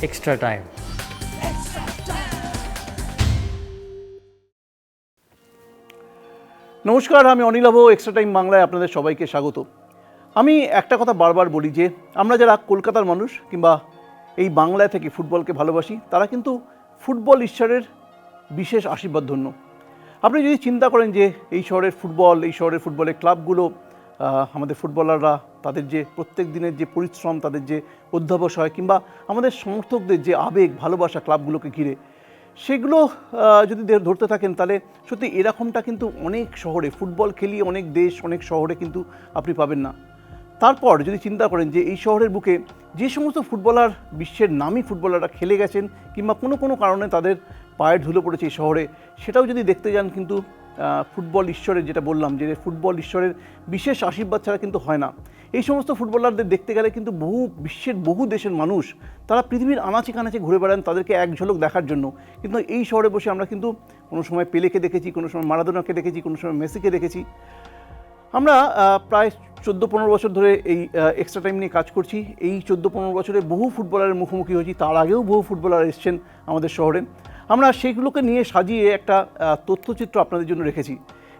Extra time. নমস্কার, আমি Anilabh, extra time বাংলায় আপনাদের সবাইকে স্বাগত। আমি একটা কথা বারবার বলি যে আমরা যারা কলকাতার মানুষ কিংবা এই বাংলায় থেকে ফুটবলকে ভালোবাসি, তারা কিন্তু ফুটবল ঈশ্বরের বিশেষ আশীর্বাদ ধন্য। আপনি যদি চিন্তা করেন যে এই শহরের ফুটবলের ক্লাবগুলো, আমাদের ফুটবলাররা তাদের যে প্রত্যেক দিনের যে পরিশ্রম, তাদের যে অধ্যবসায় কিংবা আমাদের সমর্থকদের যে আবেগ ভালোবাসা ক্লাবগুলোকে ঘিরে, সেগুলো যদি ধরতে থাকেন তাহলে সত্যি এরকমটা কিন্তু অনেক শহরে ফুটবল খেলিয়ে অনেক দেশ, অনেক শহরে কিন্তু আপনি পাবেন না। তারপর যদি চিন্তা করেন যে এই শহরের বুকে যে সমস্ত ফুটবলার, বিশ্বের নামী ফুটবলাররা খেলে গেছেন কিংবা কোনো কারণে তাদের পায়ের ধুলো পড়েছে এই শহরে, সেটাও যদি দেখতে যান কিন্তু ফুটবল ঈশ্বরের, যেটা বললাম যে ফুটবল ঈশ্বরের বিশেষ আশীর্বাদ ছাড়া কিন্তু হয় না। এই সমস্ত ফুটবলারদের দেখতে গেলে কিন্তু বিশ্বের বহু দেশের মানুষ তারা পৃথিবীর আনাচে কানাচে ঘুরে বেড়ান তাদেরকে এক ঝলক দেখার জন্য। কিন্তু এই শহরে বসে আমরা কিন্তু কোনো সময় পেলেকে দেখেছি, কোনো সময় মারাদোনাকে দেখেছি, কোনো সময় মেসিকে দেখেছি। আমরা প্রায় 14-15 বছর ধরে এই এক্সট্রা টাইম নিয়ে কাজ করছি। এই 14-15 বছরে বহু ফুটবলারের মুখোমুখি হয়েছি, তার আগেও বহু ফুটবলার এসেছেন আমাদের শহরে। আমরা সেইগুলোকে নিয়ে সাজিয়ে একটা তথ্যচিত্র আপনাদের জন্য রেখেছি।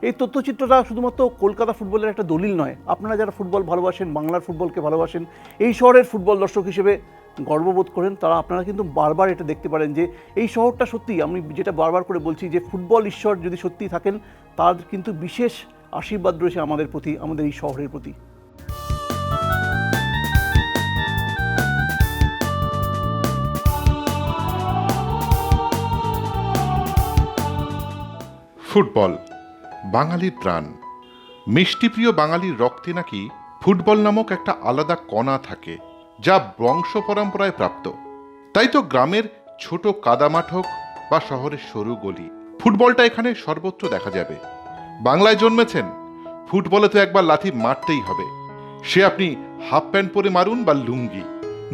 এই তথ্যচিত্রটা শুধুমাত্র কলকাতা ফুটবলের একটা দলিল নয়। আপনারা যারা ফুটবল ভালোবাসেন, বাংলার ফুটবলকে ভালোবাসেন, এই শহরের ফুটবল দর্শক হিসেবে গর্ববোধ করেন, তারা আপনারা কিন্তু বারবার এটা দেখতে পারেন যে এই শহরটা সত্যি, আমি যেটা বারবার করে বলছি যে ফুটবল ঈশ্বর যদি সত্যি থাকেন, তার কিন্তু বিশেষ আশীর্বাদ রয়েছে আমাদের প্রতি, আমাদের এই শহরের প্রতি। ফুটবল বাঙালির প্রাণ। মিষ্টিপ্রিয় বাঙালির রক্তে নাকি ফুটবল নামক একটা আলাদা কণা থাকে, যা বংশ পরম্পরায় প্রাপ্ত। তাই তো গ্রামের ছোট কাদামাঠ হোক বা শহরের সরু গলি, ফুটবলটা এখানে সর্বত্র দেখা যাবে। বাংলায় জন্মেছেন, ফুটবলে তো একবার লাথি মারতেই হবে। সে আপনি হাফ প্যান্ট পরে মারুন বা লুঙ্গি,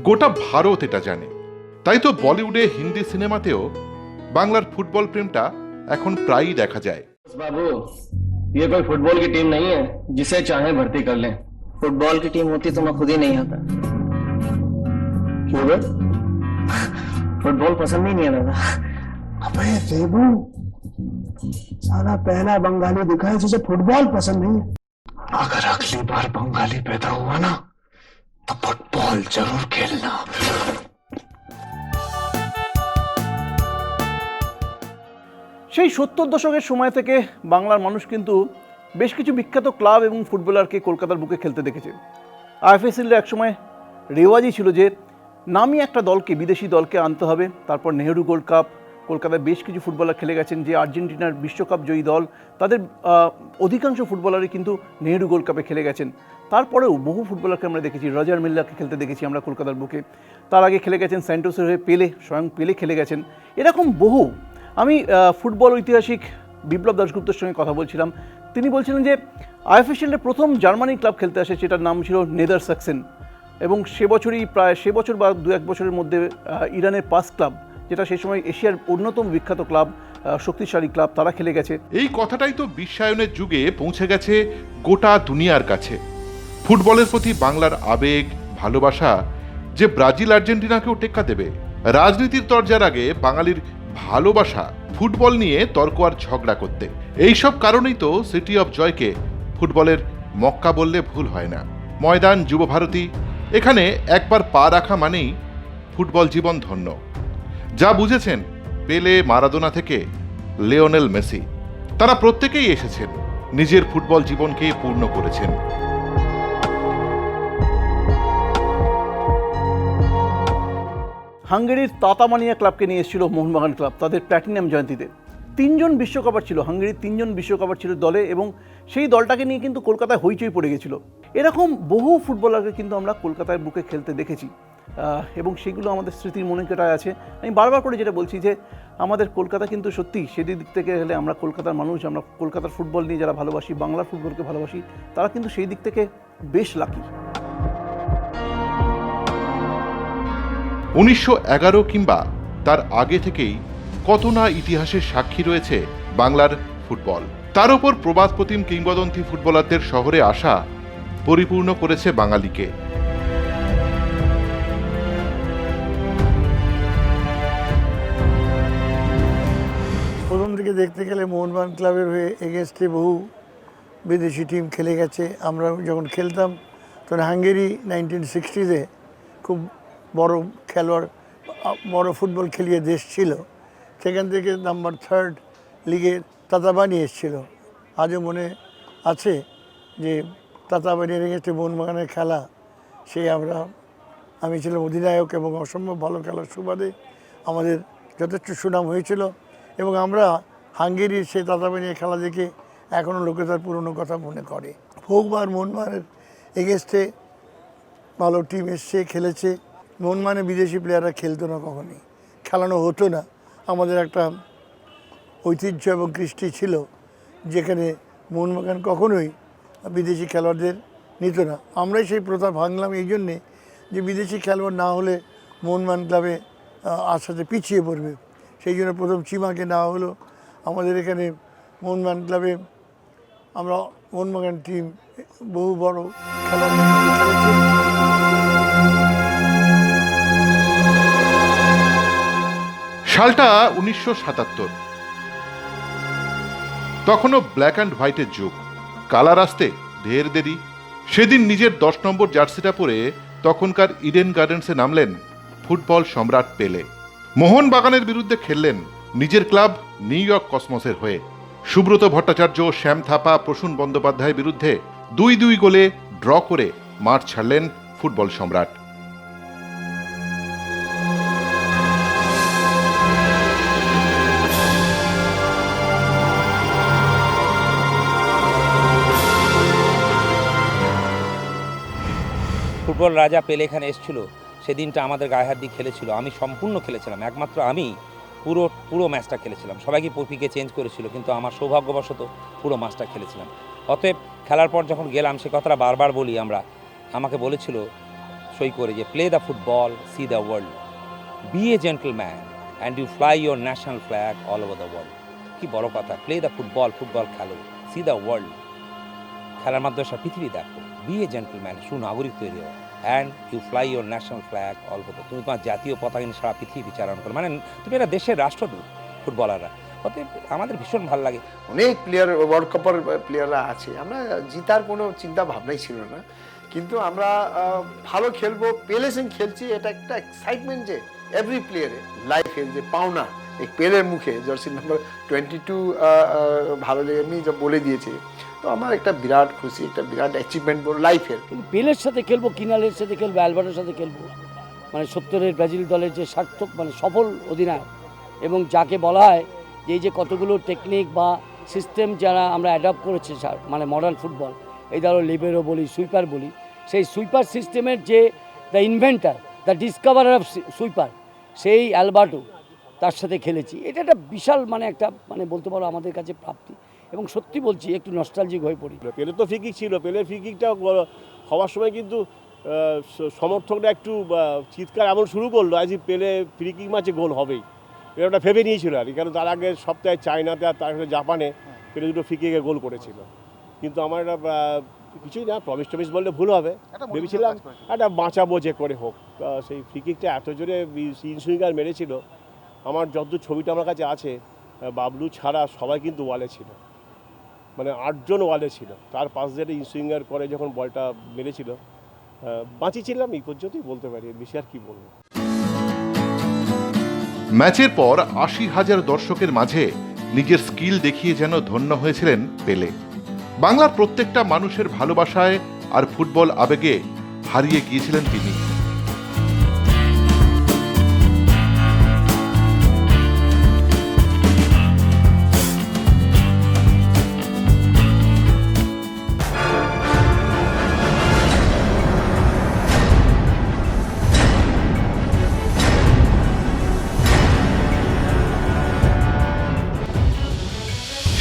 গোটা ভারত এটা জানে। তাই তো বলিউডে, হিন্দি সিনেমাতেও বাংলার ফুটবল প্রেমটা এখন প্রায়ই দেখা যায়। बाबू, ये कोई फुटबॉल की टीम नहीं है जिसे चाहे भर्ती कर लें। फुटबॉल की टीम होती तो मैं खुद ही नहीं आता। क्यों बे? फुटबॉल पसंद ही नहीं है दादा। अबे देबू, साला पहला बंगाली दिखा है जिसे फुटबॉल पसंद नहीं है। अगर अगली बार बंगाली पैदा हुआ ना तो फुटबॉल जरूर खेलना। সেই 70 দশকের সময় থেকে বাংলার মানুষ কিন্তু বেশ কিছু বিখ্যাত ক্লাব এবং ফুটবলারকে কলকাতার বুকে খেলতে দেখেছে। আইএফএসএলের এক সময় রেওয়াজই ছিল যে নামি একটা দলকে, বিদেশি দলকে আনতে হবে। তারপর নেহেরু গোল্ড কাপ, কলকাতায় বেশ কিছু ফুটবলার খেলে গেছেন যে আর্জেন্টিনার বিশ্বকাপ জয়ী দল, তাদের অধিকাংশ ফুটবলারই কিন্তু নেহেরু গোল্ড কাপে খেলে গেছেন। তারপরেও বহু ফুটবলারকে আমরা দেখেছি, রজার মিল্লারকে খেলতে দেখেছি আমরা কলকাতার বুকে। তার আগে খেলে গেছেন স্যান্টোসের হয়ে পেলে, স্বয়ং পেলে খেলে গেছেন। এরকম বহু। আমি ফুটবল ঐতিহাসিক বিপ্লব দাশগুপ্তের সঙ্গে কথা বলছিলাম। তিনি বলছিলেন যে আইএফএসএলের প্রথম জার্মানি ক্লাব খেলতে আসে, সেটার নাম ছিল নেদারসাক্সেন, এবং সে বছর বা 2-1 বছরের মধ্যে ইরানের পাস ক্লাব, যেটা সেই সময় এশিয়ার অন্যতম বিখ্যাত ক্লাব, শক্তিশালী ক্লাব, তারা খেলে গেছে। এই কথাটাই তো বিশ্বায়নের যুগে পৌঁছে গেছে গোটা দুনিয়ার কাছে। ফুটবলের প্রতি বাংলার আবেগ, ভালোবাসা যে ব্রাজিল, আর্জেন্টিনাকেও টেক্কা দেবে। রাজনীতির তরজার আগে বাঙালির ভালোবাসা ফুটবল নিয়ে তর্ক আর ঝগড়া করতে। এইসব কারণেই তো সিটি অফ জয়কে ফুটবলের মক্কা বললে ভুল হয় না। ময়দান, যুবভারতী, এখানে একবার পা রাখা মানেই ফুটবল জীবন ধন্য। যা বুঝেছেন পেলে, মারাদোনা থেকে লিওনেল মেসি, তারা প্রত্যেকেই এসেছেন, নিজের ফুটবল জীবনকে পূর্ণ করেছেন। হাঙ্গেরির তাতামানিয়া ক্লাবকে নিয়ে এসেছিল মোহনবাগান ক্লাব তাদের প্ল্যাটিনাম জয়ন্তীতে। 3 জন বিশ্বকাপার ছিল, হাঙ্গেরির 3 জন বিশ্বকাপার ছিল দলে, এবং সেই দলটাকে নিয়ে কিন্তু কলকাতায় হইচই পড়ে গেছিল। এরকম বহু ফুটবলারকে কিন্তু আমরা কলকাতার বুকে খেলতে দেখেছি, এবং সেগুলো আমাদের স্মৃতির মনে কেটায় আছে। আমি বারবার করে যেটা বলছি যে আমাদের কলকাতা কিন্তু সত্যি সেদিক থেকে হলে আমরা কলকাতার মানুষ, আমরা কলকাতার ফুটবল নিয়ে যারা ভালোবাসি, বাংলার ফুটবলকে ভালোবাসি, তারা কিন্তু সেই দিক থেকে বেশ লাকি। 1911 কিংবা তার আগে থেকেই কত না ইতিহাসের সাক্ষী রয়েছে বাংলার ফুটবল। তার উপর প্রবাদ প্রতিম কিংবদন্তি ফুটবলারদের শহরে আসা পরিপূর্ণ করেছে বাঙালিকে। থেকে দেখতে গেলে মোহনবাগান ক্লাবের হয়ে এগেনস্টে বহু বিদেশি টিম খেলে গেছে। আমরা যখন খেলতাম তখন হাঙ্গেরি 1960-এ খুব বড় খেলোয়াড়, বড় ফুটবল খেলিয়ে দেশ ছিল। সেখান থেকে নাম্বার 3 লিগে তাতাবানি এসেছিল। আজও মনে আছে যে তাতাবানির এগেনস্টে মোহনবাগানের খেলা, আমি ছিলাম অধিনায়ক এবং অসম্ভব ভালো খেলার সুবাদে আমাদের যথেষ্ট সুনাম হয়েছিল এবং আমরা হাঙ্গেরির সেই তাতাবানির খেলা দেখে এখনও লোকে তার পুরনো কথা মনে করে। বহুবার মোহনবাগানের এগেনস্টে ভালো টিম এসছে, খেলেছে। মোহনবাগানে বিদেশি প্লেয়াররা খেলতো না, কখনই খেলানো হতো না। আমাদের একটা ঐতিহ্য এবং কৃষ্টি ছিল যেখানে মোহনবাগান কখনোই বিদেশি খেলোয়াড়দের নিত না। আমরাই সেই প্রথা ভাঙলাম এই জন্যে যে বিদেশি খেলোয়াড় না হলে মোহনবাগান ক্লাবে আসাতে পিছিয়ে পড়বে। সেই জন্য প্রথম চিমাকে নেওয়া হলো আমাদের এখানে মোহনবাগান ক্লাবে। আমরা মোহনবাগান টিম বহু বড় খেলোয়াড় খেলেছি। সালটা 1977। তখনও ব্ল্যাক অ্যান্ড হোয়াইটের যুগ, কালার আসতে ঢের দেরি। সেদিন নিজের 10 নম্বর জার্সিটা পরে তখনকার ইডেন গার্ডেন্সে নামলেন ফুটবল সম্রাট পেলে। মোহনবাগানের বিরুদ্ধে খেললেন নিজের ক্লাব নিউ ইয়র্ক কসমসের হয়ে। সুব্রত ভট্টাচার্য, শ্যাম থাপা, প্রসূন বন্দ্যোপাধ্যায়ের বিরুদ্ধে 2-2 গোলে ড্র করে মাঠ ছাড়লেন ফুটবল সম্রাট। ফুটবল রাজা পেলে এখানে এসেছিল, সেদিনটা আমাদের গায়ে হাত দিয়ে খেলেছিল। আমি সম্পূর্ণ খেলেছিলাম, একমাত্র আমি পুরো ম্যাচটা খেলেছিলাম। সবাইকে পিকে চেঞ্জ করেছিল, কিন্তু আমার সৌভাগ্যবশত পুরো ম্যাচটা খেলেছিলাম। অতএব খেলার পর যখন গেলাম সে কথাটা বারবার বলি আমাকে বলেছিল সই করে যে play the football, see the world, be a gentleman and you fly your national flag all over the world. কি বড় কথা, প্লে দ্য ফুটবল, ফুটবল খেলো, সি দ্য ওয়ার্ল্ড, খেলার মাধ্যমে সব পৃথিবী দেখো, বি এ জেন্টলম্যান, সুনাগরিক তৈরি হও, and you fly your national flag all over, তুমি তোমার জাতীয় পতাকা নিয়ে সারা পৃথিবী বিচারণ করো। মানে তুমি একটা দেশের রাষ্ট্রদূত ফুটবলাররা। অতএব আমাদের ভীষণ ভালো লাগে। অনেক প্লেয়ার, ওয়ার্ল্ড কাপের প্লেয়াররা আছে, আমরা জিতার কোনো চিন্তা ভাবনাই ছিল না, কিন্তু আমরা ভালো খেলবো, পেলে সিং খেলছি, এটা একটা এক্সাইটমেন্ট যে এভরি প্লেয়ারে লাইফের যে পাওনা এই পেলের মুখে জার্সি নাম্বার 22 ভালো লেগে এমনি যা বলে দিয়েছে, তো আমার একটা বিরাট খুশি, একটা বিরাট অ্যাচিভমেন্ট লাইফের। কিন্তু পেলের সাথে খেলবো, কিনালের সাথে খেলবো, অ্যালবার্টের সাথে খেলবো, মানে 70-এর ব্রাজিল দলের যে সার্থক মানে সফল অধিনায়ক, এবং যাকে বলা হয় যে এই যে কতগুলো টেকনিক বা সিস্টেম যারা আমরা অ্যাডপ্ট করেছি মানে মডার্ন ফুটবল, এই ধরো লিবেরো বলি, সুইপার বলি, সেই সুইপার সিস্টেমের যে the inventor, the discoverer of sweeper, সেই অ্যালবার্টো, তার সাথে খেলেছি। এটা একটা বিশাল মানে বলতে পারো আমাদের কাছে প্রাপ্তি, এবং সত্যি বলছি একটু নস্টালজিক হয়ে পড়ি। পেলে তো ফ্রি কিক ছিল, পেলের ফ্রি কিকটা হওয়ার সময় কিন্তু সমর্থকরা একটু চিৎকার এমন শুরু করলো আজ পেলে ফ্রি কিক ম্যাচে গোল হবেই, এটা ওটা ভেবে নিয়েছিল আর কি। কারণ তার আগে সপ্তাহে চায়নাতে আর তারপরে জাপানে পেলে দুটো ফ্রি কিকে গোল করেছিল। কিন্তু আমার এটা কিছুই না, প্রমিস টমিস বললে ভুল হবে, ভেবেছিলাম একটা বাঁচাবো যে করে হোক। সেই ফ্রি কিকটা এত জোরে ইনসুইঙ্গার মেরেছিল, আমার যত ছবিটা আমার কাছে আছে বাবলু ছাড়া সবাই কিন্তু ওয়ালে ছিল, মানে 8 জন ওয়ালে ছিল। তার পাশ দিয়ে ইনসুইঙ্গার করে যখন বলটা মেরেছিল, বাঁচিয়েছিলাম এই পর্যন্তই বলতে পারি, বেশি আর কি বলবো। ম্যাচের পর 80,000 দর্শকের মাঝে নিজের স্কিল দেখিয়ে যেন ধন্য হয়েছিলেন পেলে। বাংলার প্রত্যেকটা মানুষের ভালোবাসায় আর ফুটবল আবেগে হারিয়ে গিয়েছিলেন তিনি।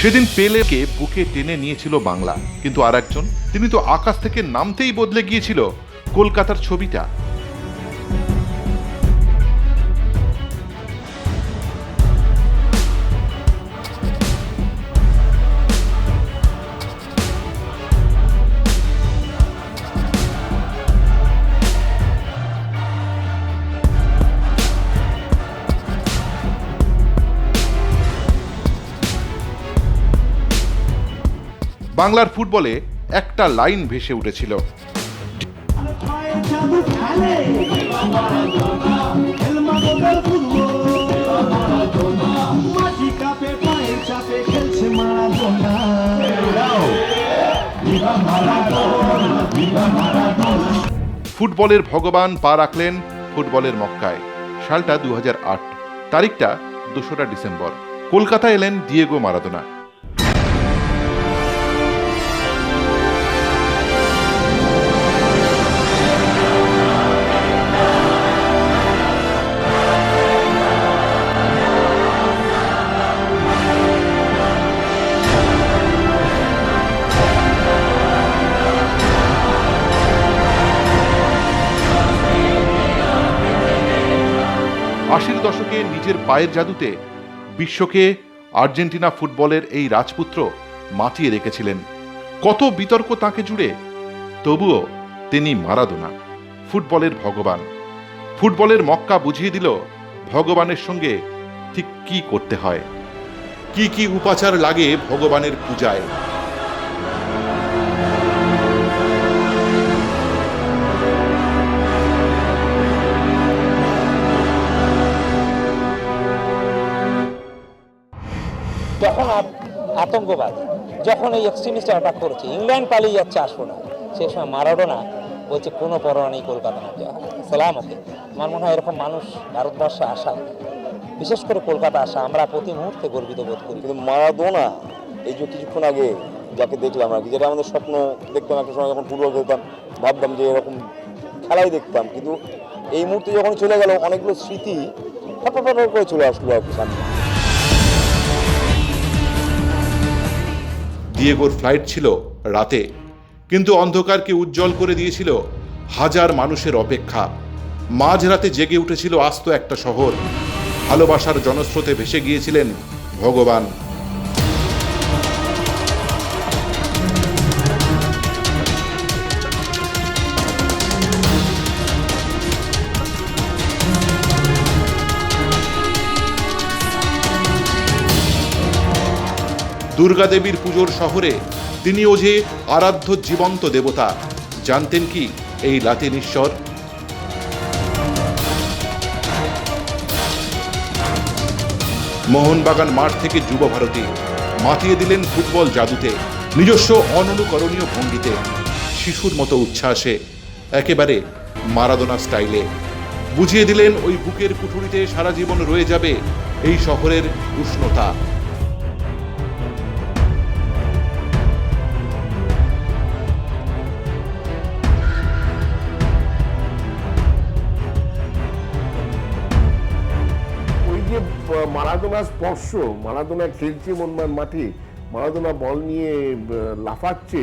সেদিন পেলেকে বুকে টেনে নিয়েছিল বাংলা, কিন্তু আর একজন, তিনি তো আকাশ থেকে নামতেই বদলে গিয়েছিল কলকাতার ছবিটা। বাংলার ফুটবলে একটা লাইন ভেসে উঠেছিল, ফুটবলের ভগবান পা রাখলেন ফুটবলের মক্কায়। সালটা 2008, তারিখটা 2রা ডিসেম্বর। কলকাতা এলেন ডিয়েগো মারাদোনা। আশির দশকে নিজের পায়ের জাদুতে বিশ্বকে আর্জেন্টিনা ফুটবলের এই রাজপুত্র মাতিয়ে রেখেছিলেন। কত বিতর্ক তাকে জুড়ে, তবুও তিনি মারাদোনা, ফুটবলের ভগবান। ফুটবলের মক্কা বুঝিয়ে দিল ভগবানের সঙ্গে ঠিক কি করতে হয়, কি কি উপাচার লাগে ভগবানের পূজায়। যখন আতঙ্কবাদ, যখন এই এক্সট্রিমিস্টরা অ্যাটাক করেছে, ইংল্যান্ড পালিয়ে যাচ্ছে, আসবো না, সেই সময় মারাডোনা বলছে কোনো পরোয়া নেই, কলকাতা না যাওয়া, সালাম ওকে। আমার মনে হয় এরকম মানুষ ভারতবর্ষে আসা, বিশেষ করে কলকাতা আসা, আমরা প্রতি মুহূর্তে গর্বিত বোধ করি। কিন্তু মারাদোনা এই যে কিছুক্ষণ আগে যাকে দেখলাম আর কি, যেটা আমাদের স্বপ্ন দেখতাম একটা সময় যখন ফুটবল খেলতাম, ভাবতাম যে এরকম খেলাই দেখতাম, কিন্তু এই মুহূর্তে যখন চলে গেল অনেকগুলো স্মৃতি ফটাফট করে চলে আসলো আর কি সামনে। ডিয়েগোর ফ্লাইট ছিল রাতে, কিন্তু অন্ধকারকে উজ্জ্বল করে দিয়েছিল হাজার মানুষের অপেক্ষা। মাঝরাতে জেগে উঠেছিল আস্ত একটা শহর। ভালোবাসার জনস্রোতে ভেসে গিয়েছিলেন ভগবান। দুর্গা দেবীর পুজোর শহরে তিনিও যে আরাধ্য জীবন্ত দেবতা, জানতেন কি এই লাতিন ঈশ্বর? মোহনবাগান মাঠ থেকে যুব ভারতী মাতিয়ে দিলেন ফুটবল জাদুতে, নিজস্ব অননুকরণীয় ভঙ্গিতে, শিশুর মতো উচ্ছ্বাসে, একেবারে মারাদোনা স্টাইলে। বুঝিয়ে দিলেন ওই বুকের কুঠুরিতে সারা জীবন রয়ে যাবে এই শহরের উষ্ণতা। মারাদোনা স্পর্শ, মারাদোনা খেলছে মনমান মাঠে, মারাদোনা বল নিয়ে লাফাচ্ছে,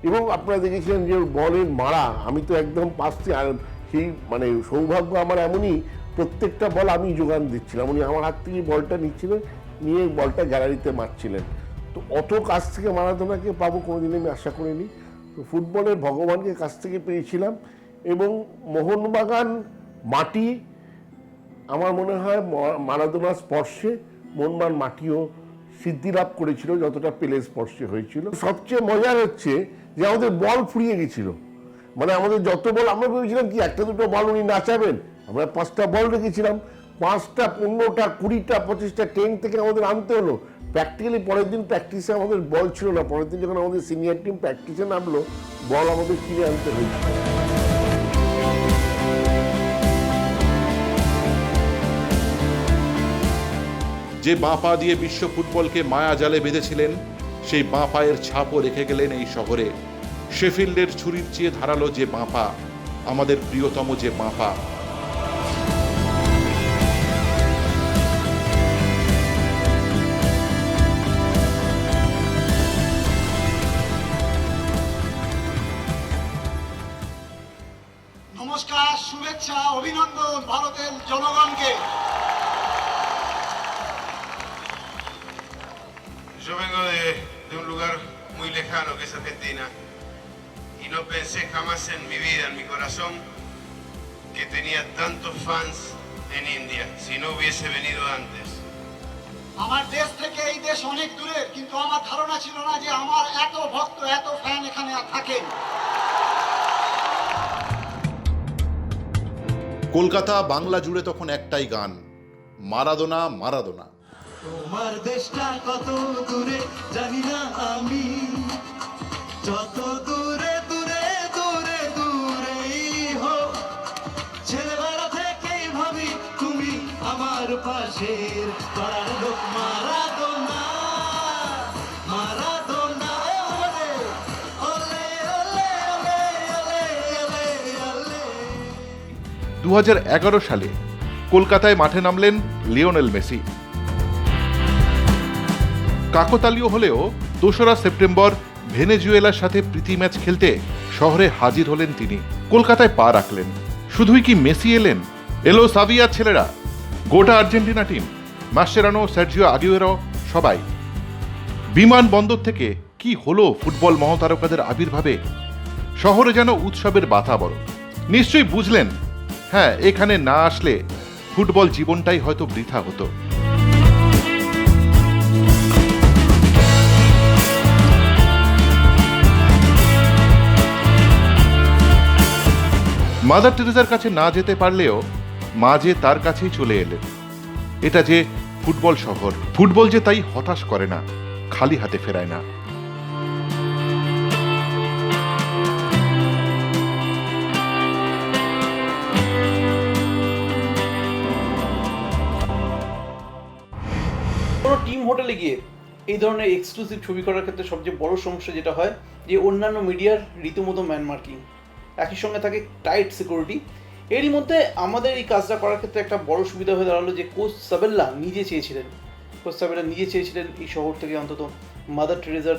এবং আপনারা দেখেছিলেন যে বলের মারা, আমি তো একদম পাচ্ছি, আর সেই মানে সৌভাগ্য আমার এমনই, প্রত্যেকটা বল আমি যোগান দিচ্ছিলাম, উনি আমার হাত থেকে বলটা নিচ্ছিলেন, নিয়ে বলটা গ্যালারিতে মারছিলেন। তো অত কাছ থেকে মারাদোনাকে পাবো কোনোদিন আমি আশা করিনি। তো ফুটবলের ভগবানকে কাছ থেকে পেয়েছিলাম, এবং মোহনবাগান মাটি আমার মনে হয় মারাদোনার স্পর্শে মনমান মাটিও সিদ্ধি লাভ করেছিল যতটা পেলের স্পর্শে হয়েছিল। সবচেয়ে মজার হচ্ছে যে আমাদের বল ফুরিয়ে গেছিল, মানে আমাদের যত বল, আমরা ভেবেছিলাম কি একটা দুটো বল উনি নাচাবেন, আমরা 5টা বল রেখেছিলাম, 5টা 15টা 20টা 25টা 10 থেকে আমাদের আনতে হলো। প্র্যাকটিক্যালি পরের দিন প্র্যাকটিসে আমাদের বল ছিল না, পরের দিন যখন আমাদের সিনিয়র টিম প্র্যাকটিসে নামলো, বল আমাদের কিনে আনতে হয়েছিল। যে বাঁ পা দিয়ে বিশ্ব ফুটবলকে মায়া জালে বেঁধেছিলেন, সেই বাঁ পায়ের ছাপও রেখে গেলেন এই শহরে। শেফিল্ডের ছুরির চেয়ে ধারালো যে বাঁ পা, আমাদের প্রিয়তম যে বাঁ পা। নমস্কার, শুভেচ্ছা, অভিনন্দন ভারতের জনগণকে। Yo vengo de un lugar muy lejano que es Argentina y no pensé jamás en mi vida, en mi corazón, que tenía tantos fans en India, si no hubiese venido antes. আমার দেশ থেকে এই দেশ অনেক দূরে, কিন্তু আমার ধারণা ছিল না যে আমার এত ভক্ত, এত ফ্যান এখানে থাকে। কলকাতা বাংলা জুড়ে তখন একটাই গান, মারাদোনা মারাদোনা। তোমার দেশটা কত দূরে জানি না আমি, যত দূরে দূরে দূরে দূরেই হোক, ছেলেবেলা থেকেই ভাবি তুমি আমার পাশের পাড়ার লোক। মারাদোনা মারাদোনা ওলে ওলে ওলে ওলে ওলে ওলে। 2011 সালে কলকাতায় মাঠে নামলেন লিওনেল মেসি। কাকতালীয় হলেও 2রা সেপ্টেম্বর ভেনেজুয়েলার সাথে প্রীতি ম্যাচ খেলতে শহরে হাজির হলেন তিনি। কলকাতায় পা রাখলেন। শুধুই কি মেসি এলেন, এলো সাভিয়ার ছেলেরা, গোটা Argentina team, Mascherano, Sergio Aguero, সবাই। বিমানবন্দর থেকে কি হলো ফুটবল মহাতারকাদের আবির্ভাবে, শহরে যেন উৎসবের বাতাবরণ। নিশ্চয়ই বুঝলেন, হ্যাঁ, এখানে না আসলে ফুটবল জীবনটাই হয়তো বৃথা হতো। মাদার টেরেসার কাছে না যেতে পারলেও মা যে তার কাছেই চলে এলেন। এটা যে ফুটবল শহর, ফুটবল যে তাই হতাশ করে না, খালি হাতে ফেরায় না। কোনো টিম হোটেলে গিয়ে এই ধরনের এক্সক্লুসিভ ছবি করার ক্ষেত্রে সবচেয়ে বড় সমস্যা যেটা হয়, যে অন্যান্য মিডিয়ার রীতিমতো ম্যান মার্কিং, একই সঙ্গে থাকে টাইট সিকিউরিটি। এরই মধ্যে আমাদের এই কাজটা করার ক্ষেত্রে একটা বড় সুবিধা হয়ে দাঁড়ালো যে কোচ সাবেল্লা নিজে চেয়েছিলেন এই শহর থেকে অন্তত মাদার টেরেসার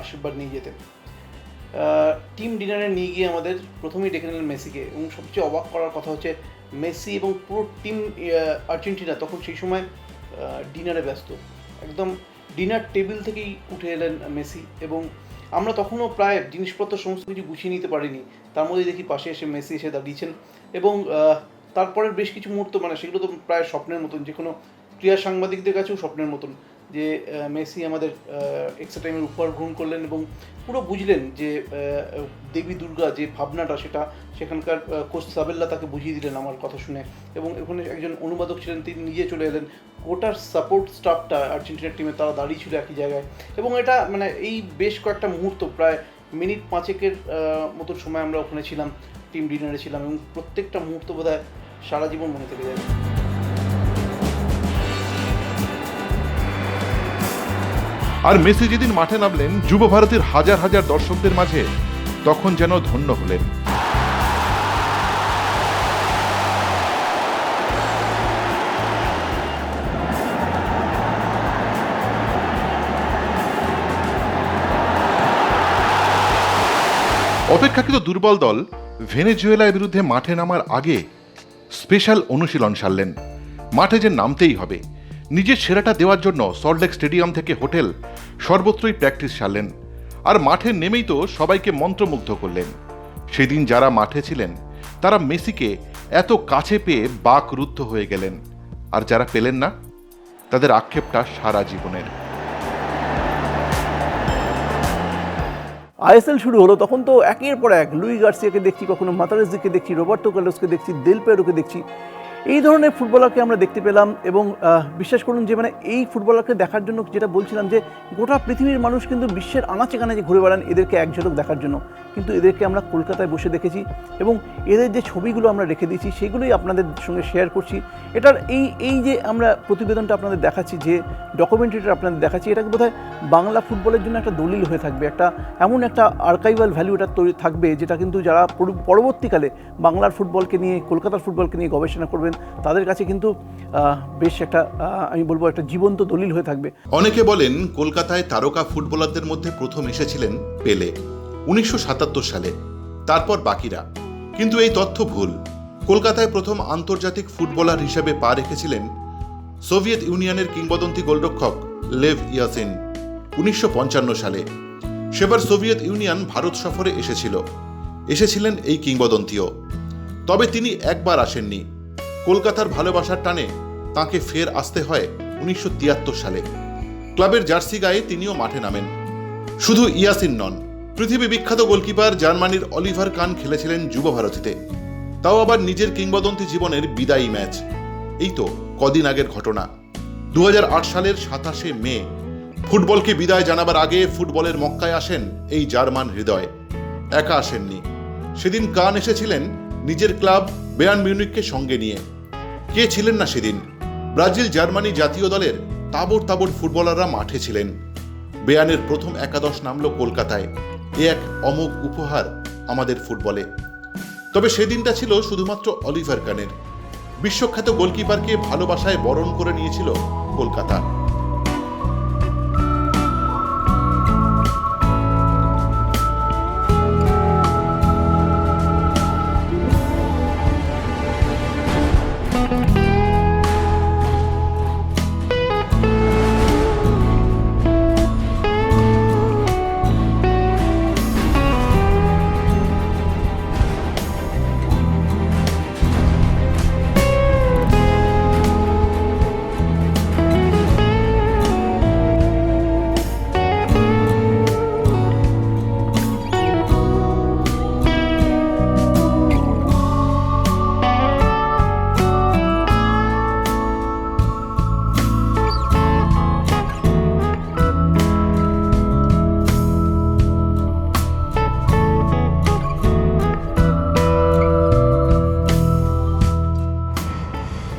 আশীর্বাদ নিয়ে যেতে। টিম ডিনারে নিয়ে গিয়ে আমাদের প্রথমেই ডেকে নিলেন মেসিকে, এবং সবচেয়ে অবাক করার কথা হচ্ছে মেসি এবং পুরো টিম আর্জেন্টিনা তখন সেই সময় ডিনারে ব্যস্ত। একদম ডিনার টেবিল থেকেই উঠে এলেন মেসি, এবং আমরা তখনও প্রায় জিনিসপত্র সমস্ত কিছু গুছিয়ে নিতে পারিনি। তার মধ্যে দেখি পাশে এসে মেসি এসে দাঁড়িয়েছেন, এবং তারপরের বেশ কিছু মুহূর্ত, মানে সেগুলো তো প্রায় স্বপ্নের মতন, যে কোনো ক্রীড়া সাংবাদিকদের কাছেও স্বপ্নের মতন, যে মেসি আমাদের এক্সট্রা টাইমের উপহার গ্রহণ করলেন এবং পুরো বুঝলেন যে দেবী দুর্গা যে ভাবনাটা, সেটা সেখানকার কোচ সাবেল্লা তাকে বুঝিয়ে দিলেন আমার কথা শুনে। এবং ওখানে একজন অনুবাদক ছিলেন, তিনি নিজে চলে এলেন। গোটার সাপোর্ট স্টাফটা আর্জেন্টিনার টিমে তারা দাঁড়িয়ে ছিল একই জায়গায়, এবং এটা মানে এই বেশ কয়েকটা মুহূর্ত, প্রায় মিনিট 5-এর মতন সময় আমরা ওখানে ছিলাম, টিম ডিনারে ছিলাম, এবং প্রত্যেকটা মুহূর্ত বোধহয় সারা জীবন মনে থেকে যাবে। আর মেসি যেদিন মাঠে নামলেন যুব ভারতের হাজার হাজার দর্শকদের মাঝে, তখন যেন ধন্য হলেন। অপেক্ষাকৃত দুর্বল দল ভেনেজুয়েলার বিরুদ্ধে মাঠে নামার আগে স্পেশাল অনুশীলন সারলেন। মাঠে যে নামতেই হবে, নিজের সেরাটা দেওয়ার জন্য সল্টলেক স্টেডিয়াম থেকে হোটেল সর্বত্রই প্র্যাকটিস সারলেন। আর মাঠে নেমেই তো সবাইকে মন্ত্রমুগ্ধ করলেন। সেদিন যারা মাঠে ছিলেন তারা মেসিকে এত কাছে পেয়ে বাকরুদ্ধ হয়ে গেলেন, আর যারা পেলেন না তাদের আক্ষেপটা সারা জীবনের। আইএসএল শুরু হলো, তখন তো একের পর এক লুই গার্সিয়াকে দেখছি, কখনো মাতারেজিকে দেখছি, রবার্টো কার্লোসকে দেখছি, দেল পেরোকে দেখছি। এই ধরনের ফুটবলারকে আমরা দেখতে পেলাম, এবং বিশ্বাস করুন যে মানে এই ফুটবলারকে দেখার জন্য, যেটা বলছিলাম যে গোটা পৃথিবীর মানুষ কিন্তু বিশ্বের আনাচে কানাচে ঘুরে বেড়ান এদেরকে এক ঝলক দেখার জন্য, কিন্তু এদেরকে আমরা কলকাতায় বসে দেখেছি, এবং এদের যে ছবিগুলো আমরা রেখে দিয়েছি সেগুলোই আপনাদের সঙ্গে শেয়ার করছি। এটার এই যে আমরা প্রতিবেদনটা আপনাদের দেখাচ্ছি, যে ডকুমেন্টারিটা আপনাদের দেখাচ্ছি, এটা বোধহয় বাংলা ফুটবলের জন্য একটা দলিল হয়ে থাকবে, একটা এমন একটা আর্কাইভাল ভ্যালু এটা তৈরি থাকবে, যেটা কিন্তু যারা পরবর্তীকালে বাংলার ফুটবলকে নিয়ে, কলকাতার ফুটবলকে নিয়ে গবেষণা করবেন, তাদের কাছে কিন্তু বেশ একটা, আমি বলবো, একটা জীবন্ত দলিল হয়ে থাকবে। অনেকে বলেন কলকাতায় তারকা ফুটবলারদের মধ্যে প্রথম এসেছিলেন পেলে 1977 সালে, তারপর বাকিরা। কিন্তু এই তথ্য ভুল। কলকাতায় প্রথম আন্তর্জাতিক ফুটবলার হিসেবে পা রেখেছিলেন সোভিয়েত ইউনিয়নের কিংবদন্তি গোলরক্ষক লেভ ইয়াসিন 1955 সালে। সেবার সোভিয়েত ইউনিয়ন ভারত সফরে এসেছিলেন এই কিংবদন্তিও। তবে তিনি একবার আসেননি। কলকাতার ভালোবাসার টানে তাকে ফের আসতে হয় 1973 সালে। ক্লাবের জার্সি গায়ে তিনিও মাঠে নামেন। শুধু ইয়াসিন নন, পৃথিবী বিখ্যাত গোলকিপার জার্মানির অলিভার কান খেলেছিলেন যুব ভারতীতে, তাও আবার নিজের কিংবদন্তি জীবনের বিদায়ী ম্যাচ। এই তো কদিন আগের ঘটনা। 2008 সালের 27শে মে ফুটবলকে বিদায় জানাবার আগে ফুটবলের মক্কায় আসেন এই জার্মান হৃদয়। একা আসেননি, সেদিন কান এসেছিলেন নিজের ক্লাব বায়ার্ন মিউনিখকে সঙ্গে নিয়ে। কে ছিলেন না সেদিন? ব্রাজিল জার্মানি জাতীয় দলের তাবড় তাবড় ফুটবলাররা মাঠে ছিলেন। বায়ার্নের প্রথম একাদশ নামল কলকাতায়। এ এক অমোঘ উপহার আমাদের ফুটবলে। তবে সেদিনটা ছিল শুধুমাত্র অলিভার কানের। বিশ্বখ্যাত গোলকিপারকে ভালোবাসায় বরণ করে নিয়েছিল কলকাতা।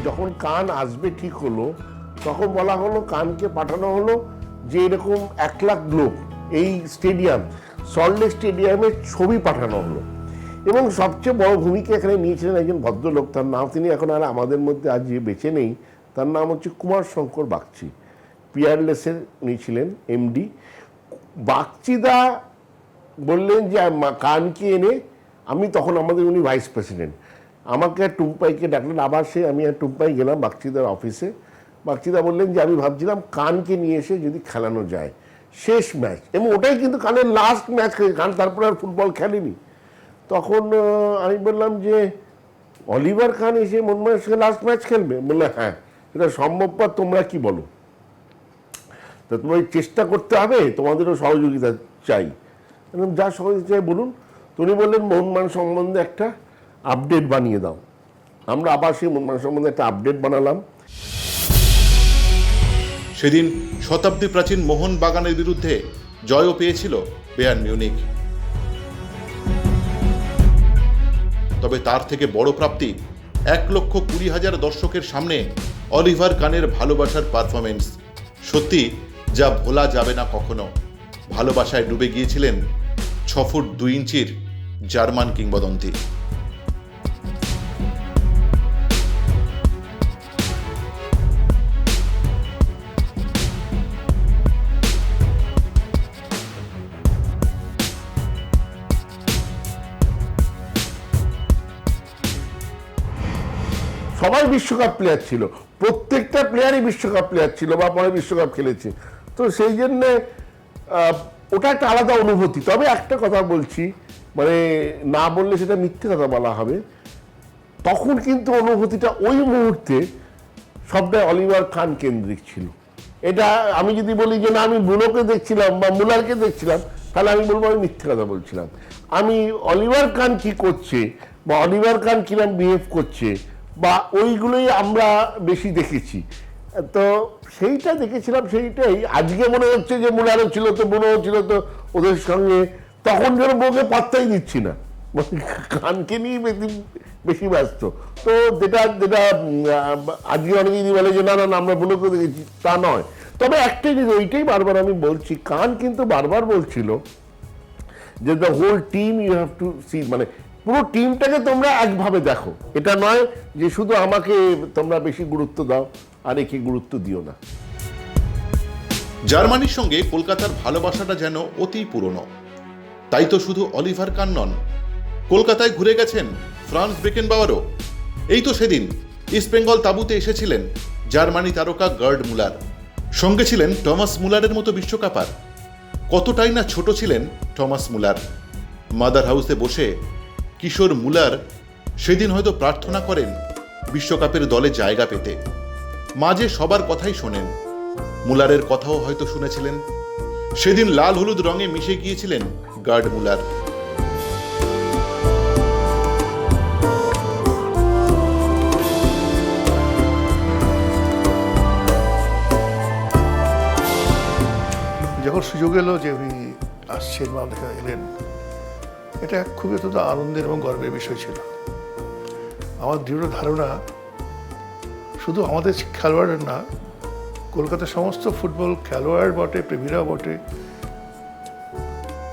যখন কান আসবে ঠিক হলো, তখন বলা হলো কানকে পাঠানো হলো যে এরকম 1 লাখ লোক এই স্টেডিয়াম, সল্টলেক স্টেডিয়ামের ছবি পাঠানো হলো। এবং সবচেয়ে বড় ভূমিকা এখানে নিয়েছিলেন একজন ভদ্রলোক, তার নাম তিনি এখন আর আমাদের মধ্যে আজ যে বেঁচে নেই, তার নাম হচ্ছে কুমার শঙ্কর বাগচি। পিয়ারলেসের উনি ছিলেন এমডি। বাগচিদা বললেন যে কানকে এনে, আমি তখন আমাদের উনি ভাইস প্রেসিডেন্ট, আমাকে আর টুম্পাইকে ডাকলেন। আবার আমি আর টুম্পাই গেলাম বাগচিদার অফিসে। বাগচিদা বললেন যে আমি ভাবছিলাম কানকে নিয়ে এসে যদি খেলানো যায়, শেষ ম্যাচ, এবং ওটাই কিন্তু কানের লাস্ট ম্যাচ খেলেছে কান, তারপরে আর ফুটবল খেলেনি। তখন আমি বললাম যে অলিভার কান এসে মোহনবাগানের সঙ্গে লাস্ট ম্যাচ খেলবে? বললে হ্যাঁ, এটা সম্ভবপর, তোমরা কি বলো? তো তোমার চেষ্টা করতে হবে, তোমাদেরও সহযোগিতা চাই। যা সহযোগিতা চাই বলুন। তো উনি বললেন মোহনবাগান সম্বন্ধে একটা আপডেট বানিয়ে দাও। আমরা আবার সেই মোহনবাগান সম্বন্ধে একটা আপডেট বানালাম। সেদিন শতাব্দী প্রাচীন মোহনবাগানের বিরুদ্ধে জয়ও পেয়েছিল বায়ার্ন মিউনিখ। তবে তার থেকে বড় প্রাপ্তি 1,20,000 দর্শকের সামনে অলিভার কানের ভালোবাসার পারফরমেন্স। সত্যি যা ভোলা যাবে না কখনো। ভালোবাসায় ডুবে গিয়েছিলেন 6 ফুট 2 ইঞ্চির জার্মান কিংবদন্তি। সবাই বিশ্বকাপ প্লেয়ার ছিল, প্রত্যেকটা প্লেয়ারই বিশ্বকাপ প্লেয়ার ছিল বা পরে বিশ্বকাপ খেলেছে। তো সেই জন্যে ওটা একটা আলাদা অনুভূতি। তবে একটা কথা বলছি, মানে না বললে সেটা মিথ্যে কথা বলা হবে, তখন কিন্তু অনুভূতিটা ওই মুহূর্তে সবটাই অলিভার কান কেন্দ্রিক ছিল। এটা আমি যদি বলি যে না আমি ব্রুনোকে দেখছিলাম বা মুলারকে দেখছিলাম, তাহলে আমি বলবো আমি মিথ্যে কথা বলছিলাম। আমি অলিভার কান কি করছে বা অলিভার কান কিরম বিহেভ করছে বা ওইগুলোই আমরা বেশি দেখেছি। তো সেইটা দেখেছিলাম, সেইটাই আজকে মনে হচ্ছে যে মুলারও ছিল তো ব্রুনোও ছিল তো ওদের সঙ্গে, তখন যেন বউকে পাত্তাই দিচ্ছি না, কানকে নিয়ে বেশি ব্যস্ত। তো যেটা আজকে অনেকে যদি বলে যে না না আমরা ব্রুনোকে দেখেছি, তা নয়। তবে একটাই জিনিস, ওইটাই বারবার আমি বলছি, কান কিন্তু বারবার বলছিল যে the whole team you have to see, মানে পুরো টিমটাকে তোমরা একভাবে দেখো। এটা নয় যে শুধু আমাকে তোমরা বেশি গুরুত্ব দাও আর একে গুরুত্ব দিও না। জার্মানির সঙ্গে কলকাতার ভালোবাসাটা যেন অতি পুরনো। তাই তো শুধু অলিভার কান নন, কলকাতায় ঘুরে গেছেন ফ্রান্স বেকেনবাওয়ারও। এই তো সেদিন ইস্ট বেঙ্গল তাঁবুতে এসেছিলেন জার্মানি তারকা গার্ড মুলার। সঙ্গে ছিলেন টমাস মুলারের মতো বিশ্বকাপার। কতটাই না ছোট ছিলেন টমাস মুলার। মাদার হাউসে বসে কিশোর মুলার সেদিন হয়তো প্রার্থনা করেন বিশ্বকাপের দলে জায়গা পেতে। মাঝে সবার কথাই শোনেন। মুলারের কথাও হয়তো শুনেছিলেন। সেদিন লাল হলুদ রঙে মিশে গিয়েছিলেন গার্ড মুলার। যখন সুযোগ এলো যে উনি আসছেন বা দেখা এলেন, এটা খুবই অত্যন্ত আনন্দের এবং গর্বের বিষয় ছিল। আমার দৃঢ় ধারণা শুধু আমাদের খেলোয়াড়ের না, কলকাতার সমস্ত ফুটবল খেলোয়াড় বটে, প্রেমীরাও বটে,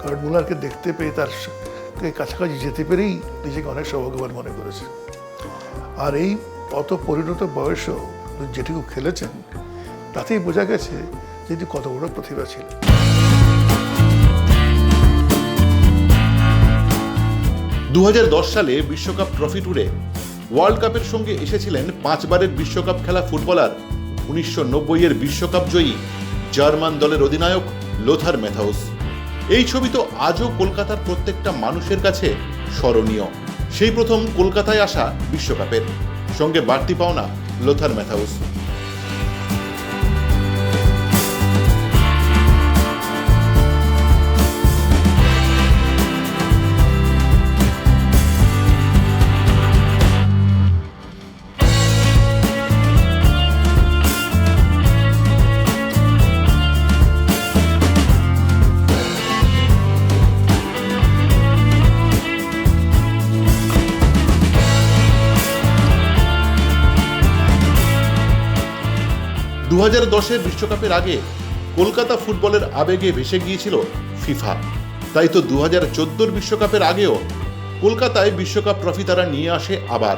গার্ড মুলারকে দেখতে পেয়ে তার কাছাকাছি যেতে পেরেই নিজেকে অনেক সৌভাগ্যবান মনে করেছে। আর এই অত পরিণত বয়সেও যেটুকু খেলেছেন তাতেই বোঝা গেছে যে কত বড় প্রতিভা ছিল। 2010 সালে বিশ্বকাপ ট্রফি ট্যুরে ওয়ার্ল্ড কাপের সঙ্গে এসেছিলেন 5 বারের বিশ্বকাপ খেলা ফুটবলার 1990-এর বিশ্বকাপ জয়ী জার্মান দলের অধিনায়ক লোথার ম্যাথাউস। এই ছবি তো আজও কলকাতার প্রত্যেকটা মানুষের কাছে স্মরণীয়। সেই প্রথম কলকাতায় আসা বিশ্বকাপের সঙ্গে বাড়তি পাওনা লোথার ম্যাথাউস। দু 2010-এর বিশ্বকাপের আগে কলকাতা ফুটবলের আবেগে ভেসে গিয়েছিল ফিফা। তাই তো 2014-র বিশ্বকাপের আগেও কলকাতায় বিশ্বকাপ ট্রফি তারা নিয়ে আসে আবার